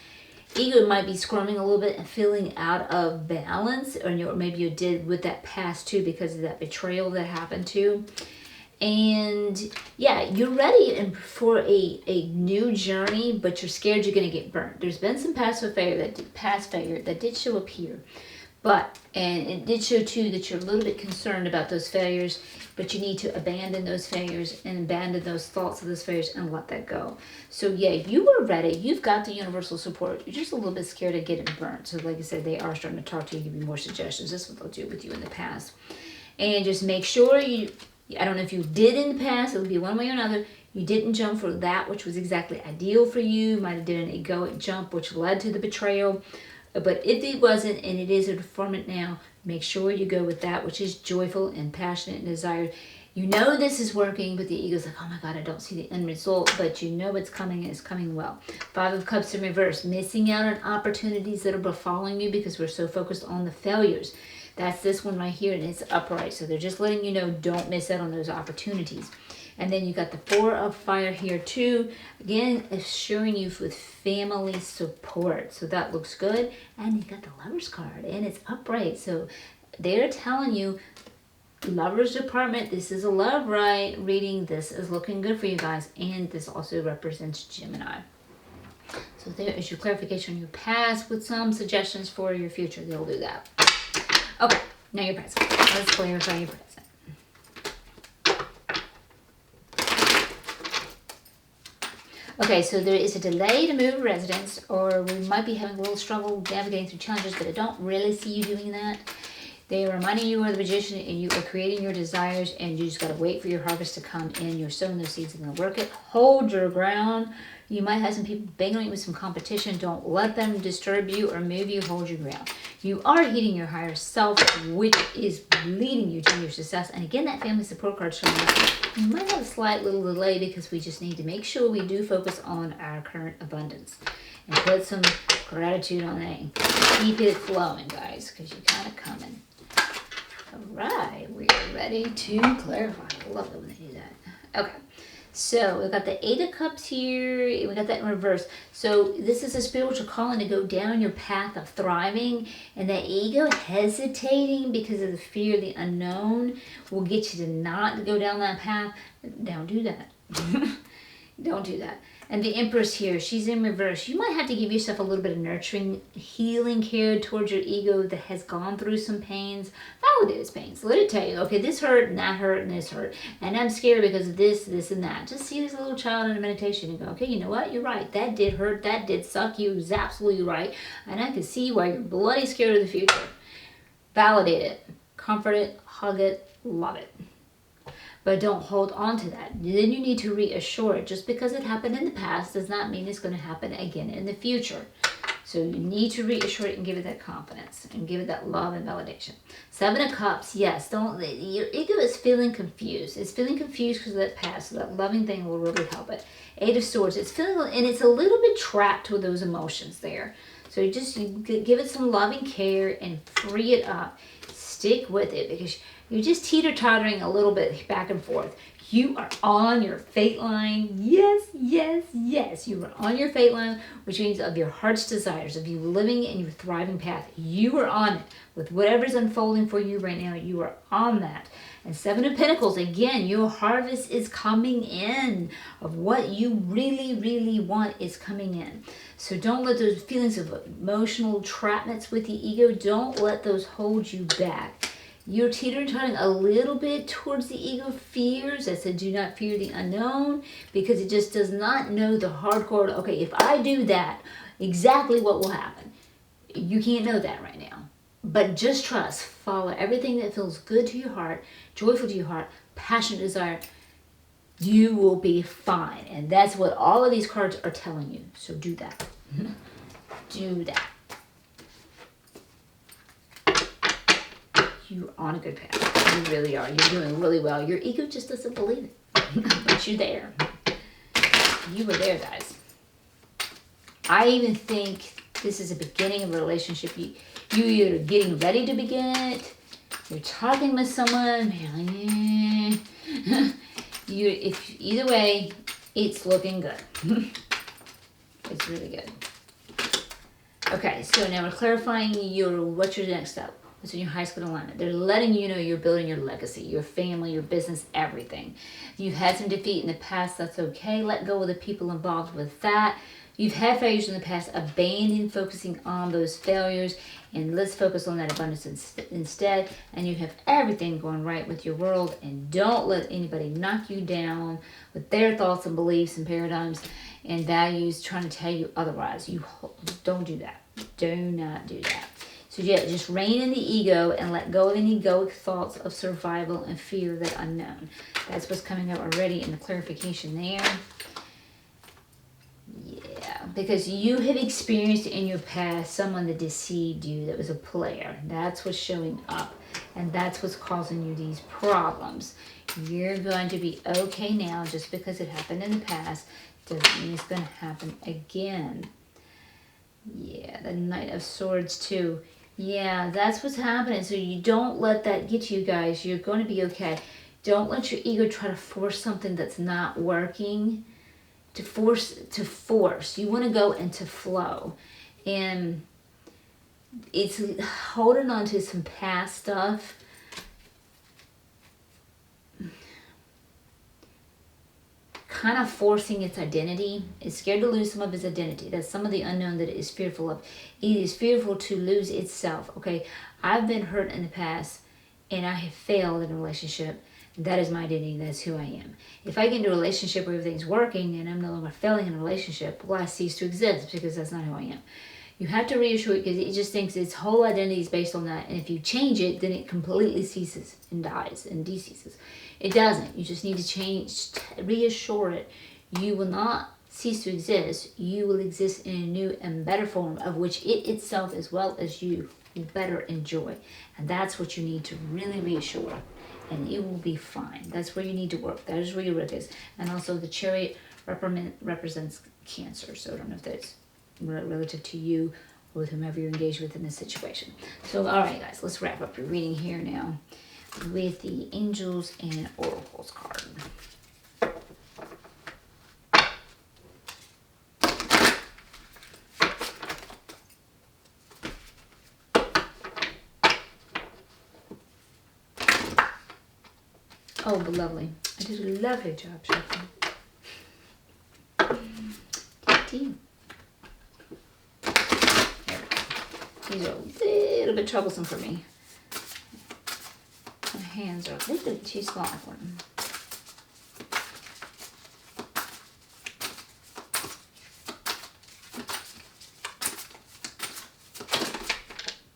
Ego might be squirming a little bit and feeling out of balance, or maybe you did with that past too because of that betrayal that happened too. And yeah, you're ready for a new journey, but you're scared you're going to get burnt. There's been some past failure that did show up here. And it did show too that you're a little bit concerned about those failures, but you need to abandon those failures and abandon those thoughts of those failures and let that go. So yeah, you were ready. You've got the universal support. You're just a little bit scared of getting burnt. So like I said, they are starting to talk to you, give you more suggestions. This is what they'll do with you in the past. And just make sure I don't know if you did in the past, it'll be one way or another, you didn't jump for that which was exactly ideal for you. You might have did an egoic jump, which led to the betrayal. But if it wasn't, and it is a deformant now, make sure you go with that which is joyful and passionate and desired. You know this is working, but the ego's like, oh my God, I don't see the end result, but you know it's coming and it's coming well. 5 of Cups in reverse, missing out on opportunities that are befalling you because we're so focused on the failures. That's this one right here, and it's upright. So they're just letting you know, don't miss out on those opportunities. And then you got the 4 of Fire here too. Again, assuring you with family support. So that looks good. And you got the Lover's card, and it's upright. So they're telling you, Lover's department, this is a love reading. This is looking good for you guys. And this also represents Gemini. So there is your clarification on your past with some suggestions for your future. They'll do that. Okay, now your present. Let's clarify your present. Okay, so there is a delay to move residence, or we might be having a little struggle navigating through challenges, but I don't really see you doing that. They are reminding you are the magician, and you are creating your desires, and you just got to wait for your harvest to come in. You're sowing those seeds and they'll work it. Hold your ground. You might have some people banging you with some competition. Don't let them disturb you or move you. Hold your ground. You are heeding your higher self, which is leading you to your success. And again, that family support card showing up. You might have a slight little delay because we just need to make sure we do focus on our current abundance and put some gratitude on that. Keep it flowing, guys, because you're kind of coming. All right, we are ready to clarify. I love it when they do that. Okay. So we've got the 8 of Cups here. We got that in reverse. So this is a spiritual calling to go down your path of thriving, and that ego hesitating because of the fear of the unknown will get you to not go down that path. Don't do that. Don't do that. And the Empress here, she's in reverse. You might have to give yourself a little bit of nurturing, healing care towards your ego that has gone through some pains. Validate its pains. Let it tell you, okay, this hurt, and that hurt, and this hurt. And I'm scared because of this, this, and that. Just see this little child in a meditation and go, okay, you know what? You're right. That did hurt. That did suck. You was absolutely right. And I can see why you're bloody scared of the future. Validate it. Comfort it. Hug it. Love it. But don't hold on to that. Then you need to reassure it. Just because it happened in the past does not mean it's going to happen again in the future. So you need to reassure it and give it that confidence and give it that love and validation. 7 of Cups, yes. Your ego is feeling confused. It's feeling confused because of that past. So that loving thing will really help it. 8 of Swords, it's feeling, and it's a little bit trapped with those emotions there. So you give it some loving care and free it up. Stick with it because you're just teeter-tottering a little bit back and forth. You are on your fate line. Yes, yes, yes. You are on your fate line, which means of your heart's desires, of you living in your thriving path. You are on it. With whatever's unfolding for you right now, you are on that. And 7 of Pentacles, again, your harvest is coming in of what you really, really want is coming in. So don't let those feelings of emotional trapments with the ego, don't let those hold you back. You're teeter-tottering a little bit towards the ego fears. I said do not fear the unknown because it just does not know the hardcore, okay, if I do that, exactly what will happen. You can't know that right now. But just trust, follow everything that feels good to your heart, joyful to your heart, passionate desire. You will be fine. And that's what all of these cards are telling you. So do that. Do that. You're on a good path. You really are. You're doing really well. Your ego just doesn't believe it. But you're there. You were there, guys. I even think this is a beginning of a relationship. You either getting ready to begin it, you're talking with someone, either way, it's looking good. It's really good. Okay, so now we're clarifying what's your next step. It's in your high school alignment. They're letting you know you're building your legacy, your family, your business, everything. If you've had some defeat in the past, that's okay. Let go of the people involved with that. You've had failures in the past. Abandon focusing on those failures and let's focus on that abundance instead. And you have everything going right with your world. And don't let anybody knock you down with their thoughts and beliefs and paradigms and values trying to tell you otherwise. You don't do that. Do not do that. So yeah, just rein in the ego and let go of any egoic thoughts of survival and fear of the unknown. That's what's coming up already in the clarification there. Yeah, because you have experienced in your past someone that deceived you, that was a player. That's what's showing up. And that's what's causing you these problems. You're going to be okay now. Just because it happened in the past doesn't mean it's going to happen again. Yeah, the Knight of Swords too. Yeah, that's what's happening. So you don't let that get you guys. You're going to be okay. Don't let your ego try to force something that's not working. To force. You want to go into flow. And it's holding on to some past stuff. Kind of forcing its identity. It's scared to lose some of its identity. That's some of the unknown that it is fearful of. It is fearful to lose itself. Okay, I've been hurt in the past and I have failed in a relationship. That is my identity. That's who I am. If I get into a relationship where everything's working and I'm no longer failing in a relationship, well, I cease to exist because that's not who I am. You have to reassure it because it just thinks its whole identity is based on that. And if you change it, then it completely ceases and dies and deceases. It doesn't. You just need to change, reassure it. You will not cease to exist. You will exist in a new and better form of which it itself as well as you will better enjoy. And that's what you need to really reassure. And it will be fine. That's where you need to work. That is where your work is. And also the Chariot represents Cancer. So I don't know if that's relative to you or with whomever you're engaged with in this situation. So, all right, guys, let's wrap up your reading here now with the Angels and Oracles card. Oh, but lovely. I did a lovely job, Shuffling. These are a little bit troublesome for me. My hands are a little bit too small for them.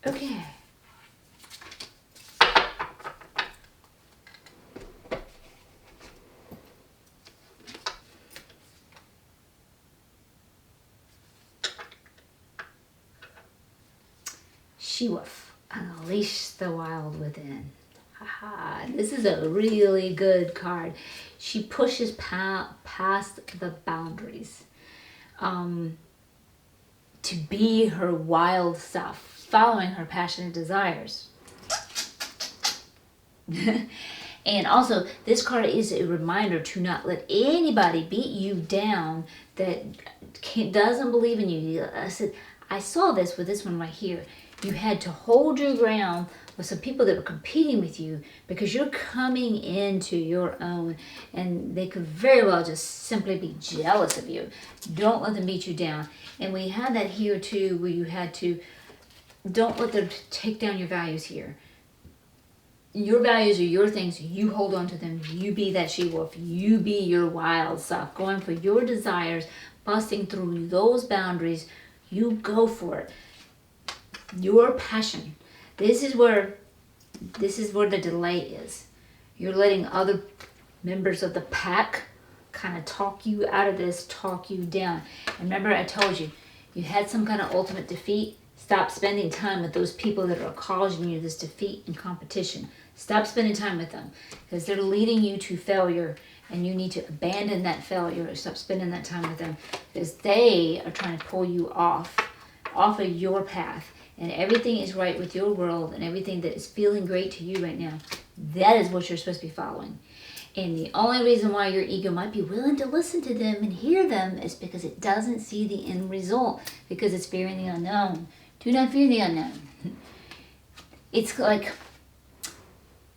Okay. She-wolf, unleash the wild within. Haha, this is a really good card. She pushes past the boundaries to be her wild self, following her passionate desires. And also, this card is a reminder to not let anybody beat you down that doesn't believe in you. I saw this with this one right here. You had to hold your ground with some people that were competing with you because you're coming into your own, and they could very well just simply be jealous of you. Don't let them beat you down. And we had that here too, where you had to, don't let them take down your values here. Your values are your things. You hold on to them. You be that she-wolf. You be your wild self, going for your desires, busting through those boundaries. You go for it. Your passion. This is where the delay is. You're letting other members of the pack kind of talk you out of this, talk you down. And remember, I told you, you had some kind of ultimate defeat. Stop spending time with those people that are causing you this defeat and competition. Stop spending time with them because they're leading you to failure, and you need to abandon that failure or stop spending that time with them because they are trying to pull you off of your path. And everything is right with your world and everything that is feeling great to you right now. That is what you're supposed to be following. And the only reason why your ego might be willing to listen to them and hear them is because it doesn't see the end result, because it's fearing the unknown. Do not fear the unknown. It's like,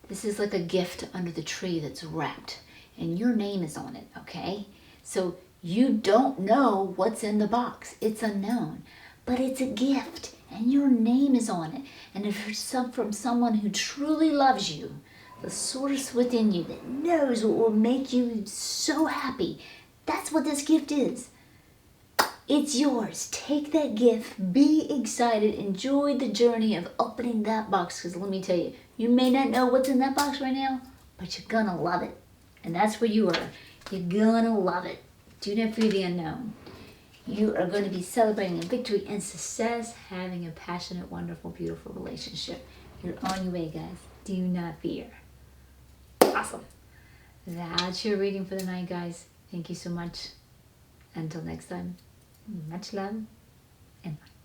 this is like a gift under the tree that's wrapped and your name is on it, okay? So you don't know what's in the box. It's unknown, but it's a gift. And your name is on it. And if it's from someone who truly loves you, the source within you that knows what will make you so happy, that's what this gift is. It's yours. Take that gift. Be excited. Enjoy the journey of opening that box. Because let me tell you, you may not know what's in that box right now, but you're going to love it. And that's where you are. You're going to love it. Do not fear the unknown. You are going to be celebrating a victory and success, having a passionate, wonderful, beautiful relationship. You're on your way, guys. Do not fear. Awesome. That's your reading for the night, guys. Thank you so much. Until next time, much love and light.